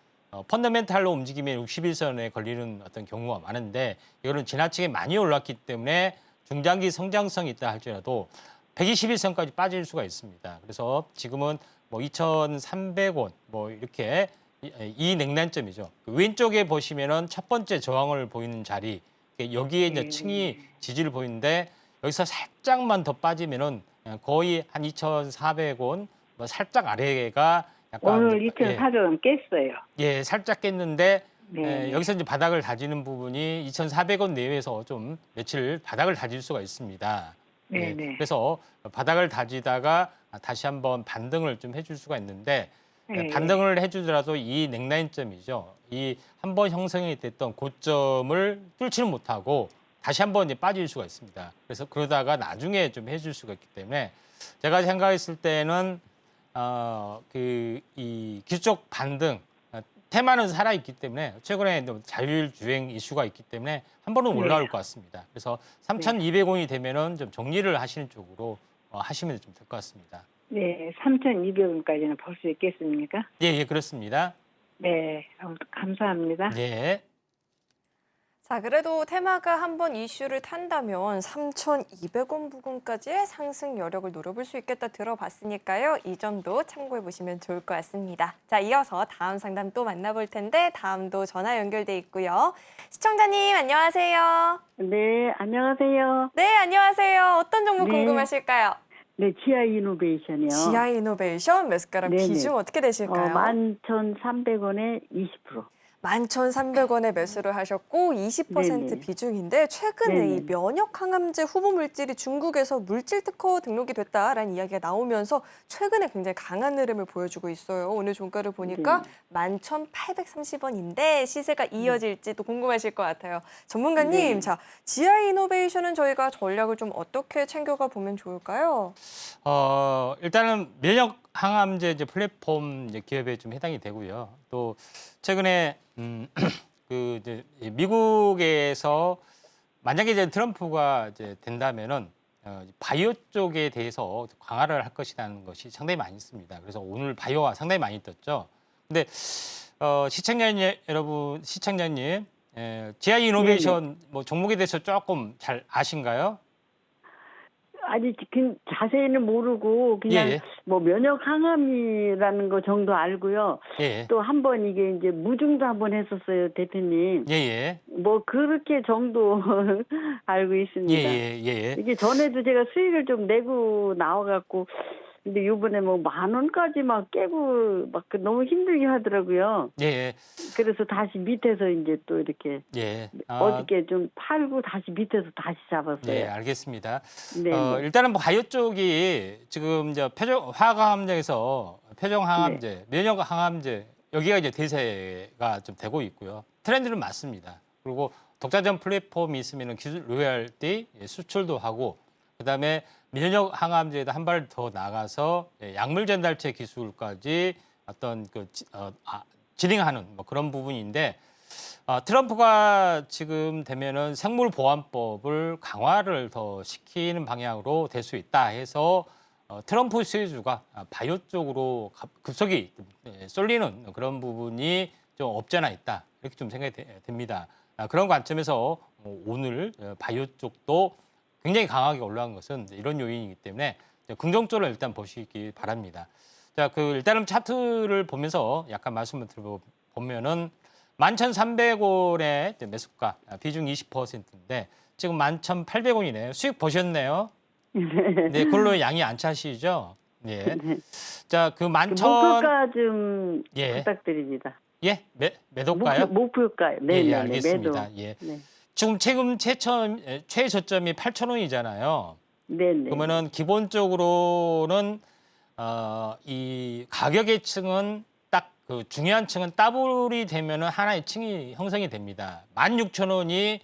[SPEAKER 3] 펀더멘탈로 움직이면 61선에 걸리는 어떤 경우가 많은데 이거는 지나치게 많이 올랐기 때문에 중장기 성장성이 있다 할지라도 121선까지 빠질 수가 있습니다. 그래서 지금은 뭐 2,300원 뭐 이렇게 이 냉난점이죠. 그 왼쪽에 보시면은 첫 번째 저항을 보이는 자리 여기에 이제 층이 지지를 보이는데 여기서 살짝만 더 빠지면은 거의 한 2,400원 뭐 살짝 아래가 약간
[SPEAKER 4] 오늘 2,400원 깼어요.
[SPEAKER 3] 예, 살짝 깼는데
[SPEAKER 4] 네.
[SPEAKER 3] 여기서 이제 바닥을 다지는 부분이 2,400원 내외에서 좀 며칠 바닥을 다질 수가 있습니다.
[SPEAKER 4] 네,
[SPEAKER 3] 예,
[SPEAKER 4] 네.
[SPEAKER 3] 그래서 바닥을 다지다가 다시 한번 반등을 좀 해줄 수가 있는데
[SPEAKER 4] 네,
[SPEAKER 3] 반등을 해주더라도 이 넥라인점이죠. 이 한번 형성이 됐던 고점을 뚫지는 못하고 다시 한번 이제 빠질 수가 있습니다. 그래서 그러다가 나중에 좀 해줄 수가 있기 때문에 제가 생각했을 때는 이 기술적 반등 테마는 살아있기 때문에 최근에 자율주행 이슈가 있기 때문에 한 번은 올라올 것 같습니다. 그래서 3,200원이 되면은 좀 정리를 하시는 쪽으로 하시면 좀 될 것 같습니다.
[SPEAKER 4] 네, 3,200원까지는 볼 수 있겠습니까?
[SPEAKER 3] 예, 그렇습니다.
[SPEAKER 4] 네, 감사합니다.
[SPEAKER 3] 예.
[SPEAKER 2] 자, 그래도 테마가 한번 이슈를 탄다면 3,200원 부근까지의 상승 여력을 노려볼 수 있겠다 들어봤으니까요. 이 점도 참고해 보시면 좋을 것 같습니다. 자, 이어서 다음 상담 또 만나볼 텐데 다음도 전화 연결돼 있고요. 시청자님 안녕하세요.
[SPEAKER 4] 네, 안녕하세요.
[SPEAKER 2] 네, 안녕하세요. 어떤 종목
[SPEAKER 4] 네.
[SPEAKER 2] 궁금하실까요?
[SPEAKER 4] 네, 지아 이노베이션이요.
[SPEAKER 2] 지아 이노베이션 매수가랑
[SPEAKER 4] 네네.
[SPEAKER 2] 비중 어떻게 되실까요?
[SPEAKER 4] 11,300원에 20%.
[SPEAKER 2] 11,300원에 매수를 하셨고 20%
[SPEAKER 4] 네네.
[SPEAKER 2] 비중인데 최근에
[SPEAKER 4] 네네.
[SPEAKER 2] 이 면역 항암제 후보 물질이 중국에서 물질 특허 등록이 됐다라는 이야기가 나오면서 최근에 굉장히 강한 흐름을 보여주고 있어요. 오늘 종가를 보니까 11,830원인데 시세가 이어질지 또 궁금하실 것 같아요. 전문가님,
[SPEAKER 4] 네.
[SPEAKER 2] 자, 지아 이노베이션은 저희가 전략을 좀 어떻게 챙겨가 보면 좋을까요?
[SPEAKER 3] 일단은 면역 항암제 이제 플랫폼 이제 기업에 좀 해당이 되고요. 또 최근에 그 이제 미국에서 만약에 이제 트럼프가 이제 된다면은 바이오 쪽에 대해서 강화를 할 것이라는 것이 상당히 많이 있습니다. 그래서 오늘 바이오가 상당히 많이 떴죠. 근데 시청자님, 지아 이노베이션 뭐 종목에 대해서 조금 잘 아신가요?
[SPEAKER 4] 아니, 자세히는 모르고 그냥
[SPEAKER 3] 예.
[SPEAKER 4] 뭐 면역 항암이라는 거 정도 알고요.
[SPEAKER 3] 예.
[SPEAKER 4] 또 한 번 이게 이제 무중도 한번 했었어요, 대표님.
[SPEAKER 3] 예.
[SPEAKER 4] 뭐 그렇게 정도 알고 있습니다.
[SPEAKER 3] 예.
[SPEAKER 4] 이게 전에도 제가 수익을 좀 내고 나와갖고 근데 이번에 뭐 10,000원까지 막 깨고 막 너무 힘들게 하더라고요.
[SPEAKER 3] 예.
[SPEAKER 4] 그래서 다시 밑에서 이제 또 이렇게
[SPEAKER 3] 예.
[SPEAKER 4] 어저께 좀 팔고 다시 밑에서 다시 잡았어요.
[SPEAKER 3] 예, 알겠습니다.
[SPEAKER 4] 네.
[SPEAKER 3] 일단은 뭐 바이오 쪽이 지금 이제 화학항암제에서 표정항암제, 면역항암제 여기가 이제 대세가 좀 되고 있고요. 트렌드는 맞습니다. 그리고 독자점 플랫폼이 있으면 기술 로열티 수출도 하고 그다음에 면역항암제에도 한 발 더 나가서 약물 전달체 기술까지 어떤 진행하는 뭐 그런 부분인데 트럼프가 지금 되면은 생물보안법을 강화를 더 시키는 방향으로 될 수 있다 해서 트럼프 수혜주가 바이오 쪽으로 급속히 쏠리는 그런 부분이 좀 없지 않아 있다 이렇게 좀 생각이 됩니다. 그런 관점에서 오늘 바이오 쪽도 굉장히 강하게 올라간 것은 이런 요인이기 때문에 긍정적으로 일단 보시기 바랍니다. 자, 일단은 차트를 보면서 약간 말씀을 드려보면은 11,300원의 매수가 비중 20%인데 지금 11,800원이네요. 수익 보셨네요. 네, 그걸로 양이 안 차시죠? 예. 자, 11,000
[SPEAKER 4] 목표가 좀
[SPEAKER 3] 예.
[SPEAKER 4] 부탁드립니다.
[SPEAKER 3] 예, 매도가요?
[SPEAKER 4] 목표가요. 네,
[SPEAKER 3] 예,
[SPEAKER 4] 네,
[SPEAKER 3] 알겠습니다.
[SPEAKER 4] 매도.
[SPEAKER 3] 예.
[SPEAKER 4] 네.
[SPEAKER 3] 지금 최저점이 8,000원이잖아요.
[SPEAKER 4] 네, 네.
[SPEAKER 3] 그러면은 기본적으로는 이 가격의 층은 딱 그 중요한 층은 더블이 되면은 하나의 층이 형성이 됩니다. 16,000원이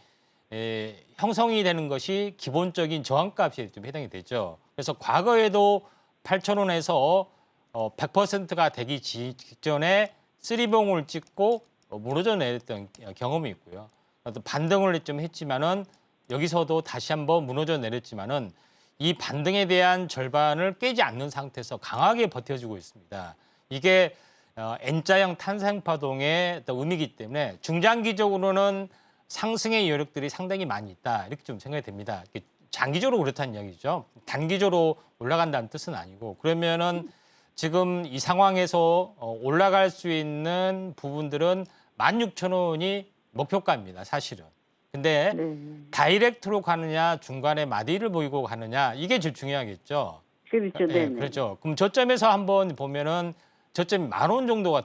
[SPEAKER 3] 형성이 되는 것이 기본적인 저항값에 좀 해당이 되죠. 그래서 과거에도 8,000원에서 100%가 되기 직전에 쓰리봉을 찍고 무너져 내렸던 경험이 있고요. 또 반등을 좀 했지만은 여기서도 다시 한번 무너져 내렸지만은 이 반등에 대한 절반을 깨지 않는 상태에서 강하게 버텨주고 있습니다. 이게 N자형 탄생파동의 의미이기 때문에 중장기적으로는 상승의 여력들이 상당히 많이 있다 이렇게 좀 생각이 됩니다. 장기적으로 그렇다는 이야기죠. 단기적으로 올라간다는 뜻은 아니고 그러면은 지금 이 상황에서 올라갈 수 있는 부분들은 16,000원이 목표가입니다. 사실은. 근데
[SPEAKER 4] 네.
[SPEAKER 3] 다이렉트로 가느냐 중간에 마디를 보이고 가느냐 이게 제일 중요하겠죠.
[SPEAKER 4] 그렇죠. 네. 네.
[SPEAKER 3] 그렇죠. 그럼 저점에서 한번 보면은 저점이 10,000원 정도가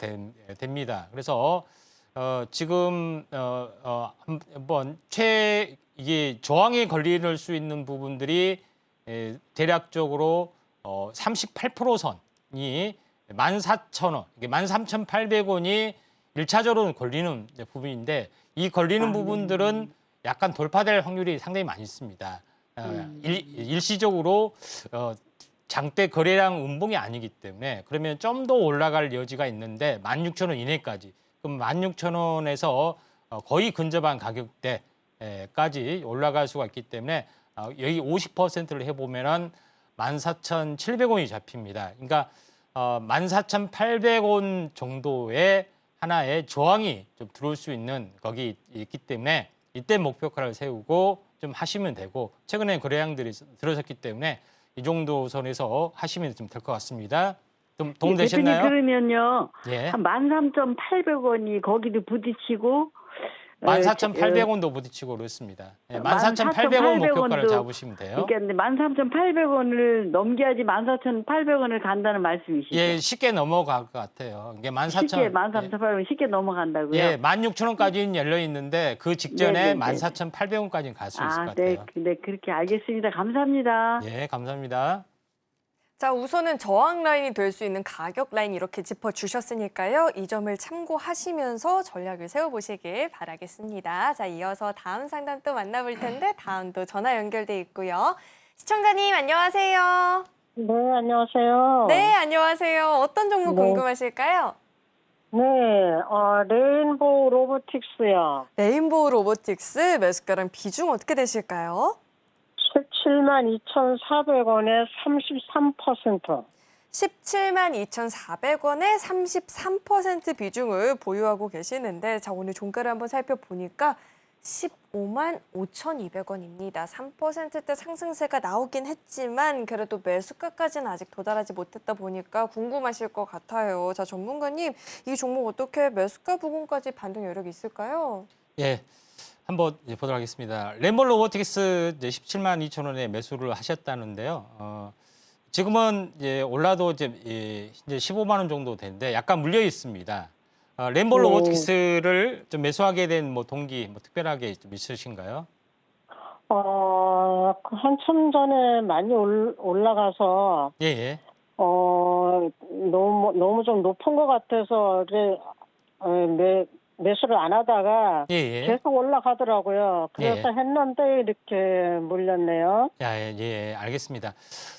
[SPEAKER 3] 됩니다. 그래서 지금 한번 이게 저항에 걸릴 수 있는 부분들이 대략적으로 38% 선이 14,000원, 이게 13,800원이 1차적으로 걸리는 부분인데 이 걸리는 부분들은 약간 돌파될 확률이 상당히 많이 있습니다. 일시적으로 장대 거래량 음봉이 아니기 때문에 그러면 좀 더 올라갈 여지가 있는데 16,000원 이내까지 그럼 16,000원에서 거의 근접한 가격대까지 올라갈 수가 있기 때문에 여기 50%를 해보면은 14,700원이 잡힙니다. 그러니까 14,800원 정도의 하나의 저항이 좀 들어올 수 있는 거기 있기 때문에 이때 목표가를 세우고 좀 하시면 되고 최근에 거래량들이 들어섰기 때문에 이 정도 선에서 하시면 좀 될 것 같습니다. 좀 도움 되셨나요?
[SPEAKER 4] 대표님 그러면요.
[SPEAKER 3] 예.
[SPEAKER 4] 한 13,800원이 거기도 부딪히고
[SPEAKER 3] 14,800원도 부딪히고 그렇습니다. 예, 14,800원 목표가를 잡으시면 돼요.
[SPEAKER 4] 그러니까 13,800원을 넘겨야지 14,800원을 간다는 말씀이시죠?
[SPEAKER 3] 예, 쉽게 넘어갈 것 같아요. 이게 14,000
[SPEAKER 4] 쉽게 13,800원 쉽게 넘어간다고요?
[SPEAKER 3] 예, 16,000원까지는 열려 있는데 그 직전에
[SPEAKER 4] 네네네.
[SPEAKER 3] 14,800원까지는 갈 수 있을 것
[SPEAKER 4] 네,
[SPEAKER 3] 같아요.
[SPEAKER 4] 네, 그렇게 알겠습니다. 감사합니다.
[SPEAKER 3] 예, 감사합니다.
[SPEAKER 2] 자, 우선은 저항 라인이 될 수 있는 가격 라인 이렇게 짚어주셨으니까요. 이 점을 참고하시면서 전략을 세워보시길 바라겠습니다. 자, 이어서 다음 상담 또 만나볼 텐데 다음도 전화 연결돼 있고요. 시청자님 안녕하세요.
[SPEAKER 6] 네, 안녕하세요.
[SPEAKER 2] 네, 안녕하세요. 어떤 종목
[SPEAKER 6] 네.
[SPEAKER 2] 궁금하실까요?
[SPEAKER 6] 네, 레인보우 로보틱스요.
[SPEAKER 2] 레인보우 로보틱스 매수가랑 비중 어떻게 되실까요?
[SPEAKER 6] 172,400원에 33%.
[SPEAKER 2] 172,400원에 33% 비중을 보유하고 계시는데 자 오늘 종가를 한번 살펴보니까 155,5,200원입니다. 3%대 상승세가 나오긴 했지만 그래도 매수가까지는 아직 도달하지 못했다 보니까 궁금하실 것 같아요. 자 전문가님 이 종목 어떻게 매수가 부근까지 반등 여력이 있을까요?
[SPEAKER 3] 예, 한번 보도록 하겠습니다. 레인보우 로보틱스 172,000원에 매수를 하셨다는데요. 지금은 이제 올라도 이제 15만 원 정도 되는데 약간 물려 있습니다. 레인보우 로보틱스를 좀 매수하게 된 뭐 동기 뭐 특별하게 좀 있으신가요?
[SPEAKER 6] 한참 전에 많이 올라가서,
[SPEAKER 3] 예, 예.
[SPEAKER 6] 너무 좀 높은 것 같아서, 매수를 안 하다가
[SPEAKER 3] 예, 예.
[SPEAKER 6] 계속 올라가더라고요. 그래서
[SPEAKER 3] 예.
[SPEAKER 6] 했는데 이렇게 물렸네요.
[SPEAKER 3] 예, 알겠습니다.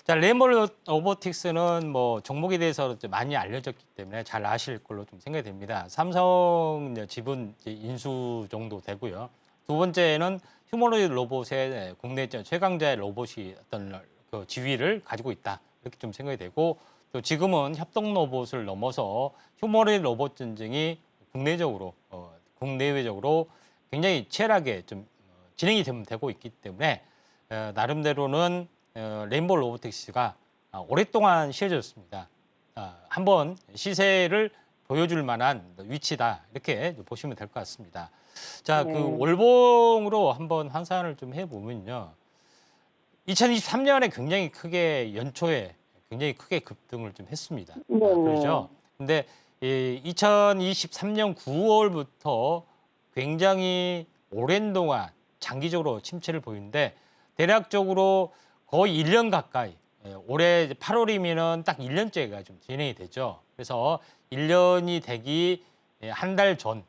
[SPEAKER 3] 자, 레인보우 로보틱스는 뭐 종목에 대해서 좀 많이 알려졌기 때문에 잘 아실 걸로 좀 생각이 됩니다. 삼성 지분 인수 정도 되고요. 두 번째는 휴머노이드 로봇의 국내 최강자의 로봇이 어떤 그 지위를 가지고 있다. 이렇게 좀 생각이 되고 또 지금은 협동 로봇을 넘어서 휴머노이드 로봇 전쟁이 국내적으로 국내외적으로 굉장히 치열하게 좀 진행이 되고 있기 때문에 나름대로는 레인보우 로보틱스가 오랫동안 쉬어졌습니다. 한번 시세를 보여줄 만한 위치다 이렇게 보시면 될 것 같습니다. 자, 그 월봉으로 한번 환산을 좀 해보면요, 2023년에 굉장히 크게 연초에 굉장히 크게 급등을 좀 했습니다. 그렇죠? 근데 2023년 9월부터 굉장히 오랜 동안 장기적으로 침체를 보이는데 대략적으로 거의 1년 가까이 올해 8월이면은 딱 1년째가 좀 진행이 되죠. 그래서 1년이 되기 한 달 전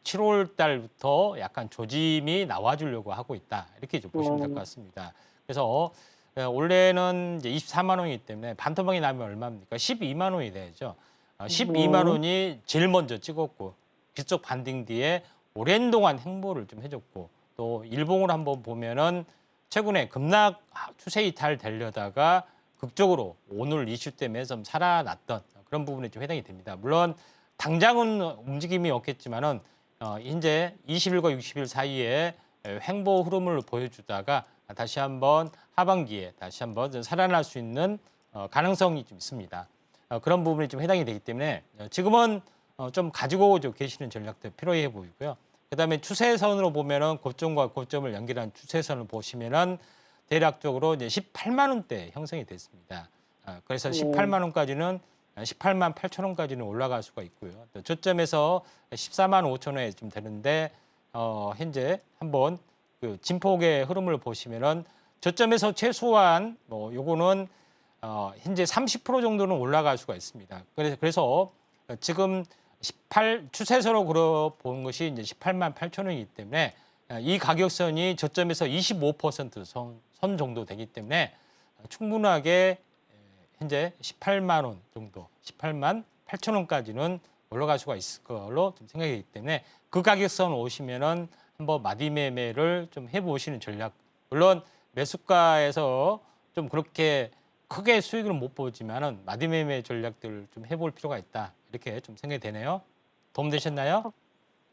[SPEAKER 3] 7월 달부터 약간 조짐이 나와주려고 하고 있다. 이렇게 좀 보시면 될 것 같습니다. 그래서 원래는 이제 24만 원이기 때문에 반토막이 나면 얼마입니까? 12만 원이 되죠. 12만 원이 제일 먼저 찍었고 기적 반등 뒤에 오랜 동안 행보를 좀 해줬고 또 일봉을 한번 보면은 최근에 급락 추세 이탈 되려다가 극적으로 오늘 이슈 때문에 좀 살아났던 그런 부분에 좀 해당이 됩니다. 물론 당장은 움직임이 없겠지만은 이제 20일과 60일 사이에 횡보 흐름을 보여주다가 다시 한번 하반기에 다시 한번 좀 살아날 수 있는 가능성이 좀 있습니다. 그런 부분이 좀 해당이 되기 때문에 지금은 좀 가지고 계시는 전략도 필요해 보이고요. 그다음에 추세선으로 보면은 고점과 고점을 연결한 추세선을 보시면은 대략적으로 이제 18만 원대 형성이 됐습니다. 그래서 18만 원까지는 18만 8천 원까지는 올라갈 수가 있고요. 또 저점에서 14만 5천 원에 좀 되는데 현재 한번 그 진폭의 흐름을 보시면은 저점에서 최소한 뭐 요거는 현재 30% 정도는 올라갈 수가 있습니다. 그래서 지금 추세선으로 보는 것이 이제 18만 8천 원이기 때문에 이 가격선이 저점에서 25% 선 정도 되기 때문에 충분하게 현재 18만 원 정도, 18만 8천 원까지는 올라갈 수가 있을 걸로 좀 생각이 되기 때문에 그 가격선 오시면은 한번 마디 매매를 좀 해보시는 전략. 물론 매수가에서 좀 그렇게 크게 수익을 못 보지만은 마디 매매 전략들을 좀 해볼 필요가 있다. 이렇게 좀 생각이 되네요. 도움 되셨나요?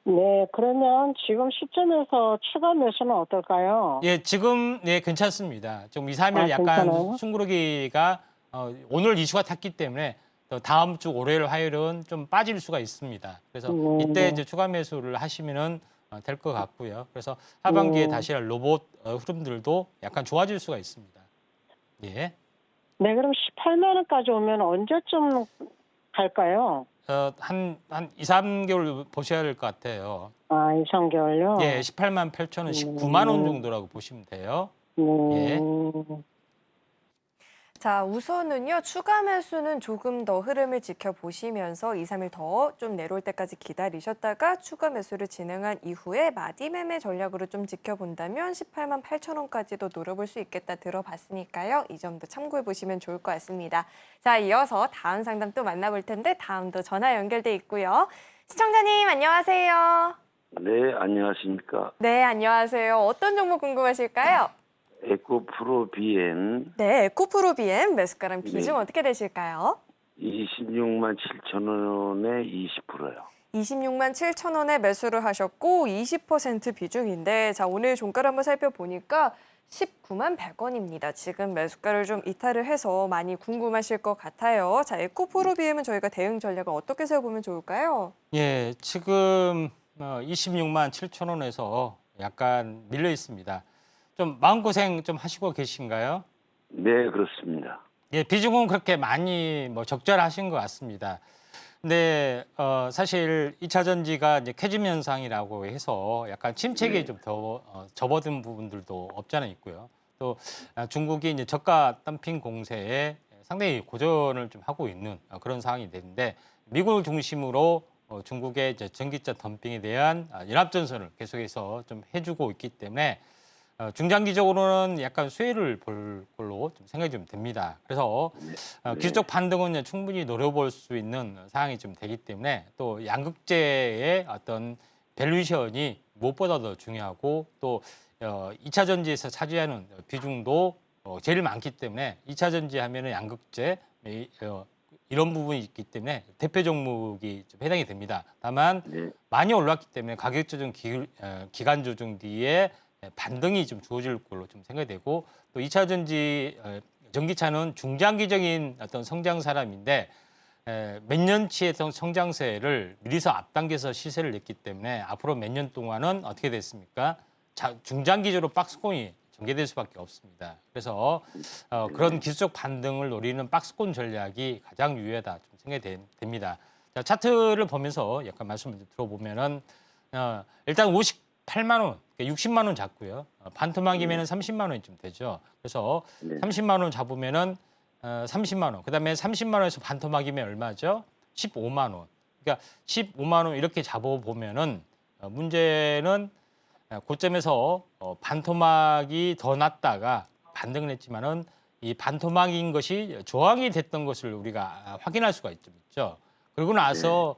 [SPEAKER 6] 네, 그러면 지금 시점에서 추가 매수는 어떨까요?
[SPEAKER 3] 예, 지금 네 괜찮습니다. 좀 2, 3일 약간
[SPEAKER 6] 괜찮아요?
[SPEAKER 3] 숨고르기가 오늘 이슈가 탔기 때문에 또 다음 주 월요일, 화요일은 좀 빠질 수가 있습니다. 그래서 이때 이제 추가 매수를 하시면은 될 것 같고요. 그래서 하반기에 다시 로봇 흐름들도 약간 좋아질 수가 있습니다. 예.
[SPEAKER 6] 네, 그럼 18만 원까지 오면 언제쯤 갈까요?
[SPEAKER 3] 한 2, 3개월 보셔야 될 것 같아요.
[SPEAKER 6] 아, 2, 3개월요?
[SPEAKER 3] 예, 18만 8천 원, 19만 원 정도라고 보시면 돼요. 예.
[SPEAKER 2] 자, 우선은요, 추가 매수는 조금 더 흐름을 지켜보시면서 2, 3일 더 좀 내려올 때까지 기다리셨다가 추가 매수를 진행한 이후에 마디 매매 전략으로 좀 지켜본다면 18만 8천 원까지도 노려볼 수 있겠다 들어봤으니까요. 이 점도 참고해 보시면 좋을 것 같습니다. 자, 이어서 다음 상담 또 만나볼 텐데 다음도 전화 연결돼 있고요. 시청자님 안녕하세요.
[SPEAKER 5] 네, 안녕하십니까.
[SPEAKER 2] 네, 안녕하세요. 어떤 종목 궁금하실까요?
[SPEAKER 5] 에코프로 BN
[SPEAKER 2] 네, 에코프로 BM 매수가랑 비중
[SPEAKER 5] 네.
[SPEAKER 2] 어떻게 되실까요?
[SPEAKER 5] 26만 7천 원에 20%요.
[SPEAKER 2] 26만 7천 원에 매수를 하셨고 20% 비중인데 자 오늘 종가를 한번 살펴보니까 19만 100원입니다. 지금 매수가를 좀 이탈을 해서 많이 궁금하실 것 같아요. 자 에코프로 BM은 저희가 대응 전략을 어떻게 세워보면 좋을까요?
[SPEAKER 3] 예, 지금 26만 7천 원에서 약간 밀려 있습니다. 좀 마음고생 좀 하시고 계신가요?
[SPEAKER 5] 네, 그렇습니다.
[SPEAKER 3] 예, 비중은 그렇게 많이 적절하신 것 같습니다. 근데 사실 2차 전지가 이제 캐즘 현상이라고 해서 약간 침체기에 좀 더 접어든 부분들도 없지 않아 있고요. 또 중국이 이제 저가 덤핑 공세에 상당히 고전을 좀 하고 있는 그런 상황이 되는데 미국을 중심으로 중국의 이제 전기차 덤핑에 대한 연합전선을 계속해서 좀 해주고 있기 때문에 중장기적으로는 약간 수혜를 볼 걸로 좀 생각이 좀 됩니다. 그래서 기술적 반등은 충분히 노려볼 수 있는 상황이 좀 되기 때문에 또 양극재의 어떤 밸류션이 무엇보다 더 중요하고 또 2차 전지에서 차지하는 비중도 제일 많기 때문에 2차 전지 하면은 양극재 이런 부분이 있기 때문에 대표 종목이 좀 해당이 됩니다. 다만
[SPEAKER 5] 네.
[SPEAKER 3] 많이 올랐기 때문에 가격 조정 기간 조정 뒤에 반등이 좀 주어질 걸로 좀 생각이 되고 또 2차 전지 전기차는 중장기적인 어떤 성장 사람인데 몇 년치의 성장세를 미리서 앞당겨서 시세를 냈기 때문에 앞으로 몇 년 동안은 어떻게 됐습니까? 중장기적으로 박스권이 전개될 수밖에 없습니다. 그래서 그런 기술적 반등을 노리는 박스권 전략이 가장 유효하다 좀 생각이 됩니다. 자, 차트를 보면서 약간 말씀을 들어보면은 일단 58만 원, 60만 원 잡고요. 반토막이면은 30만 원쯤 되죠. 그래서 30만 원 잡으면은 30만 원. 그다음에 30만 원에서 반토막이면 얼마죠? 15만 원. 그러니까 15만 원 이렇게 잡아 보면은 문제는 고점에서 반토막이 더 났다가 반등을 했지만은 이 반토막인 것이 저항이 됐던 것을 우리가 확인할 수가 있죠. 그러고 나서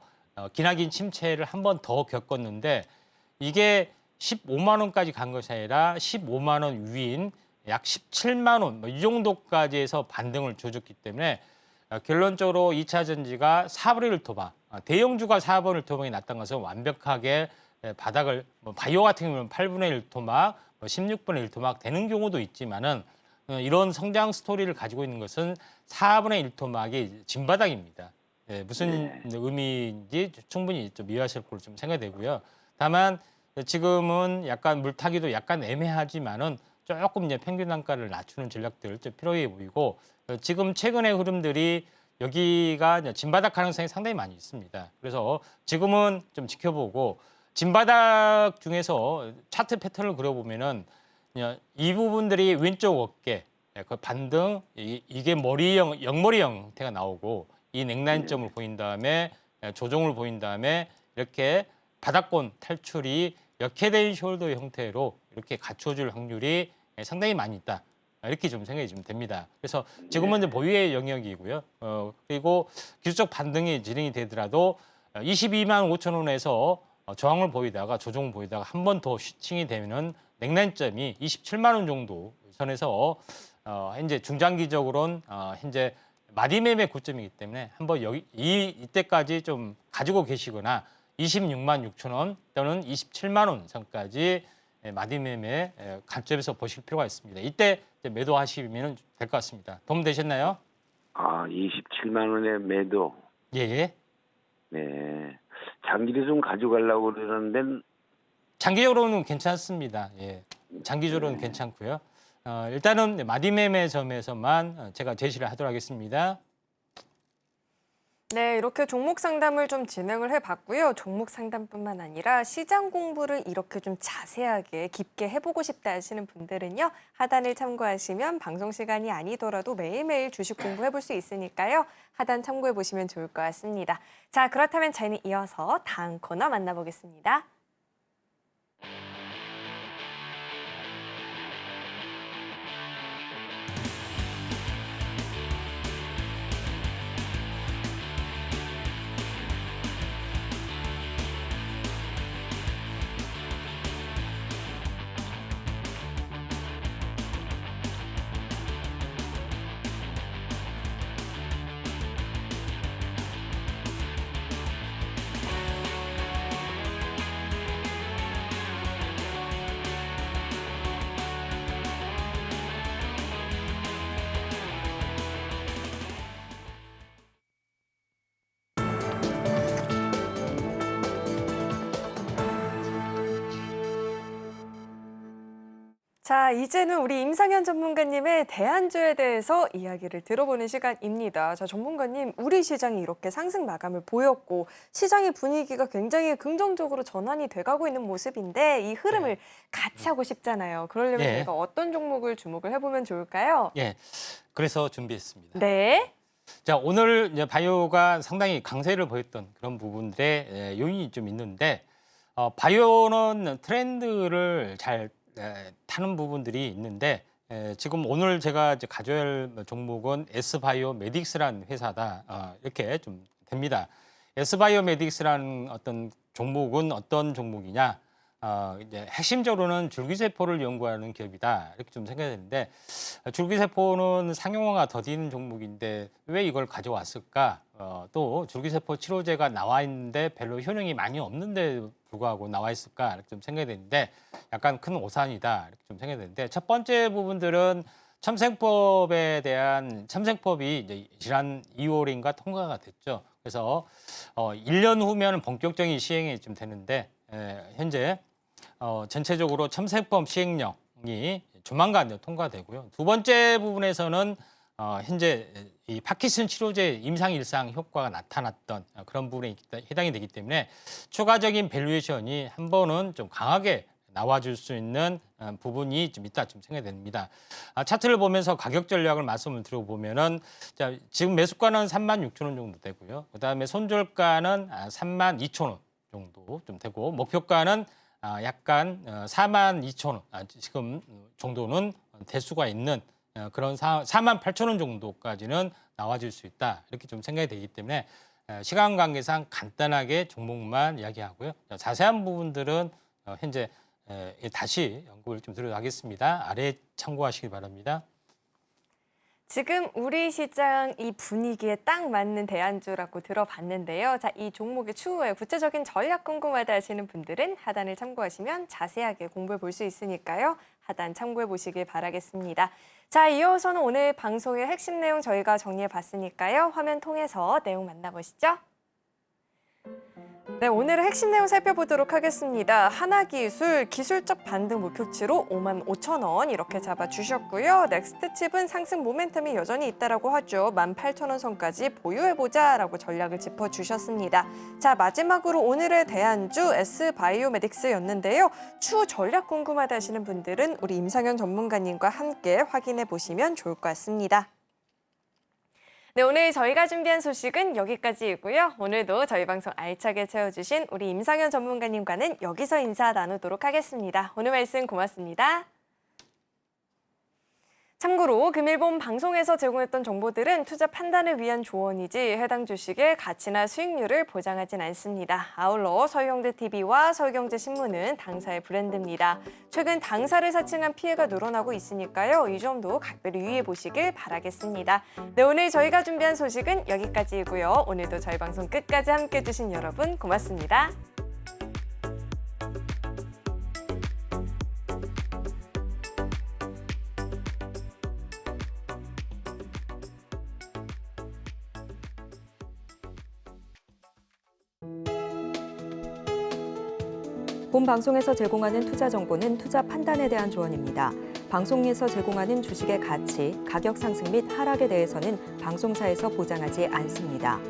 [SPEAKER 3] 기나긴 침체를 한 번 더 겪었는데 이게 15만 원까지 간 것이 아니라 15만 원 위인 약 17만 원 이 정도까지 해서 반등을 줘줬기 때문에 결론적으로 2차 전지가 4분의 1 토막, 대형주가 4분의 1 토막이 났던 것은 완벽하게 바닥을 바이오 같은 경우는 8분의 1 토막, 16분의 1 토막 되는 경우도 있지만은 이런 성장 스토리를 가지고 있는 것은 4분의 1 토막이 진바닥입니다. 무슨 의미인지 충분히 좀 이해하실 걸로 좀 생각이 되고요. 다만 지금은 약간 물타기도 약간 애매하지만은 조금 이제 평균 단가를 낮추는 전략들 좀 필요해 보이고 지금 최근의 흐름들이 여기가 이제 진바닥 가능성이 상당히 많이 있습니다. 그래서 지금은 좀 지켜보고 진바닥 중에서 차트 패턴을 그려보면은 이 부분들이 왼쪽 어깨, 그 반등 이게 머리형 영머리 형태가 나오고 이 넥라인점을 보인 다음에 조정을 보인 다음에 이렇게 바닥권 탈출이 역해된 숄더 형태로 이렇게 갖춰줄 확률이 상당히 많이 있다. 이렇게 좀 생각이 좀 됩니다. 그래서 지금은 이제 보유의 영역이고요. 그리고 기술적 반등이 진행이 되더라도 22만 5천 원에서 저항을 보이다가 조정을 보이다가 한 번 더 슈팅이 되면은 넥라인점이 27만 원 정도 선에서 현재 중장기적으로는 현재 마디매매 고점이기 때문에 한번 이때까지 좀 가지고 계시거나 26만 6천 원 또는 27만 원 선까지 마디매매 관점에서 보실 필요가 있습니다. 이때 이제 매도하시면 될 것 같습니다. 도움 되셨나요?
[SPEAKER 5] 27만 원에 매도.
[SPEAKER 3] 예.
[SPEAKER 5] 네. 장기를 좀 가져가려고 그러는데
[SPEAKER 3] 장기적으로는 괜찮습니다. 예. 장기적으로는 괜찮고요. 일단은 마디매매점에서만 제가 제시를 하도록 하겠습니다.
[SPEAKER 2] 네, 이렇게 종목 상담을 좀 진행을 해봤고요. 종목 상담뿐만 아니라 시장 공부를 이렇게 좀 자세하게 깊게 해보고 싶다 하시는 분들은요. 하단을 참고하시면 방송 시간이 아니더라도 매일매일 주식 공부해볼 수 있으니까요. 하단 참고해보시면 좋을 것 같습니다. 자, 그렇다면 저희는 이어서 다음 코너 만나보겠습니다. 자, 이제는 우리 임상현 전문가님의 대안주에 대해서 이야기를 들어보는 시간입니다. 자, 전문가님, 우리 시장이 이렇게 상승 마감을 보였고 시장의 분위기가 굉장히 긍정적으로 전환이 돼가고 있는 모습인데 이 흐름을 같이 하고 싶잖아요. 그러려면 저희가 어떤 종목을 주목을 해보면 좋을까요?
[SPEAKER 3] 예. 그래서 준비했습니다.
[SPEAKER 2] 네.
[SPEAKER 3] 자, 오늘 이제 바이오가 상당히 강세를 보였던 그런 부분들의 요인이 좀 있는데 바이오는 트렌드를 잘 타는 부분들이 있는데 지금 오늘 제가 이제 가져야 할 종목은 S바이오메딕스라는 회사다 이렇게 좀 됩니다. S바이오메딕스라는 어떤 종목은 어떤 종목이냐? 이제 핵심적으로는 줄기세포를 연구하는 기업이다 이렇게 좀 생각이 되는데 줄기세포는 상용화가 더디는 종목인데 왜 이걸 가져왔을까? 또 줄기세포 치료제가 나와 있는데 별로 효능이 많이 없는데 불구하고 나와 있을까 이렇게 좀 생각이 되는데 약간 큰 오산이다 이렇게 좀 생각이 되는데 첫 번째 부분들은 첨생법에 대한 첨생법이 이제 지난 2월인가 통과가 됐죠. 그래서 1년 후면 본격적인 시행이 좀 되는데 현재 전체적으로 첨생법 시행령이 조만간 통과되고요. 두 번째 부분에서는 현재 이 파킨슨 치료제 임상일상 효과가 나타났던 그런 부분에 해당이 되기 때문에 추가적인 밸류에이션이 한 번은 좀 강하게 나와줄 수 있는 부분이 좀 있다 좀 생각이 됩니다. 차트를 보면서 가격 전략을 말씀을 드려보면은 자, 지금 매수가는 36,000원 정도 되고요. 그다음에 손절가는 32,000원 정도 좀 되고 목표가는 약간 42,000원 지금 정도는 될 수가 있는 그런 48,000원 정도까지는 나와줄 수 있다 이렇게 좀 생각이 되기 때문에 시간 관계상 간단하게 종목만 이야기하고요. 자세한 부분들은 현재 다시 연구를 좀 들어가겠습니다. 아래 참고하시기 바랍니다.
[SPEAKER 2] 지금 우리 시장 이 분위기에 딱 맞는 대안주라고 들어봤는데요. 자, 이 종목의 추후에 구체적인 전략 궁금하다 하시는 분들은 하단을 참고하시면 자세하게 공부해 볼 수 있으니까요. 하단 참고해 보시길 바라겠습니다. 자, 이어서는 오늘 방송의 핵심 내용 저희가 정리해 봤으니까요. 화면 통해서 내용 만나보시죠. 네, 오늘의 핵심 내용 살펴보도록 하겠습니다. 하나기술 기술적 반등 목표치로 55,000원 이렇게 잡아주셨고요. 넥스트칩은 상승 모멘텀이 여전히 있다라고 하죠. 18,000원 선까지 보유해보자라고 전략을 짚어주셨습니다. 자, 마지막으로 오늘의 대안주 S바이오메딕스였는데요. 추후 전략 궁금하다 하시는 분들은 우리 임상현 전문가님과 함께 확인해 보시면 좋을 것 같습니다. 네, 오늘 저희가 준비한 소식은 여기까지이고요. 오늘도 저희 방송 알차게 채워주신 우리 임상현 전문가님과는 여기서 인사 나누도록 하겠습니다. 오늘 말씀 고맙습니다. 참고로 금일본 방송에서 제공했던 정보들은 투자 판단을 위한 조언이지 해당 주식의 가치나 수익률을 보장하진 않습니다. 아울러 서울경제TV와 서울경제신문은 당사의 브랜드입니다. 최근 당사를 사칭한 피해가 늘어나고 있으니까요. 이 점도 각별히 유의해 보시길 바라겠습니다. 네, 오늘 저희가 준비한 소식은 여기까지이고요. 오늘도 저희 방송 끝까지 함께해 주신 여러분 고맙습니다.
[SPEAKER 1] 본 방송에서 제공하는 투자 정보는 투자 판단에 대한 조언입니다. 방송에서 제공하는 주식의 가치, 가격 상승 및 하락에 대해서는 방송사에서 보장하지 않습니다.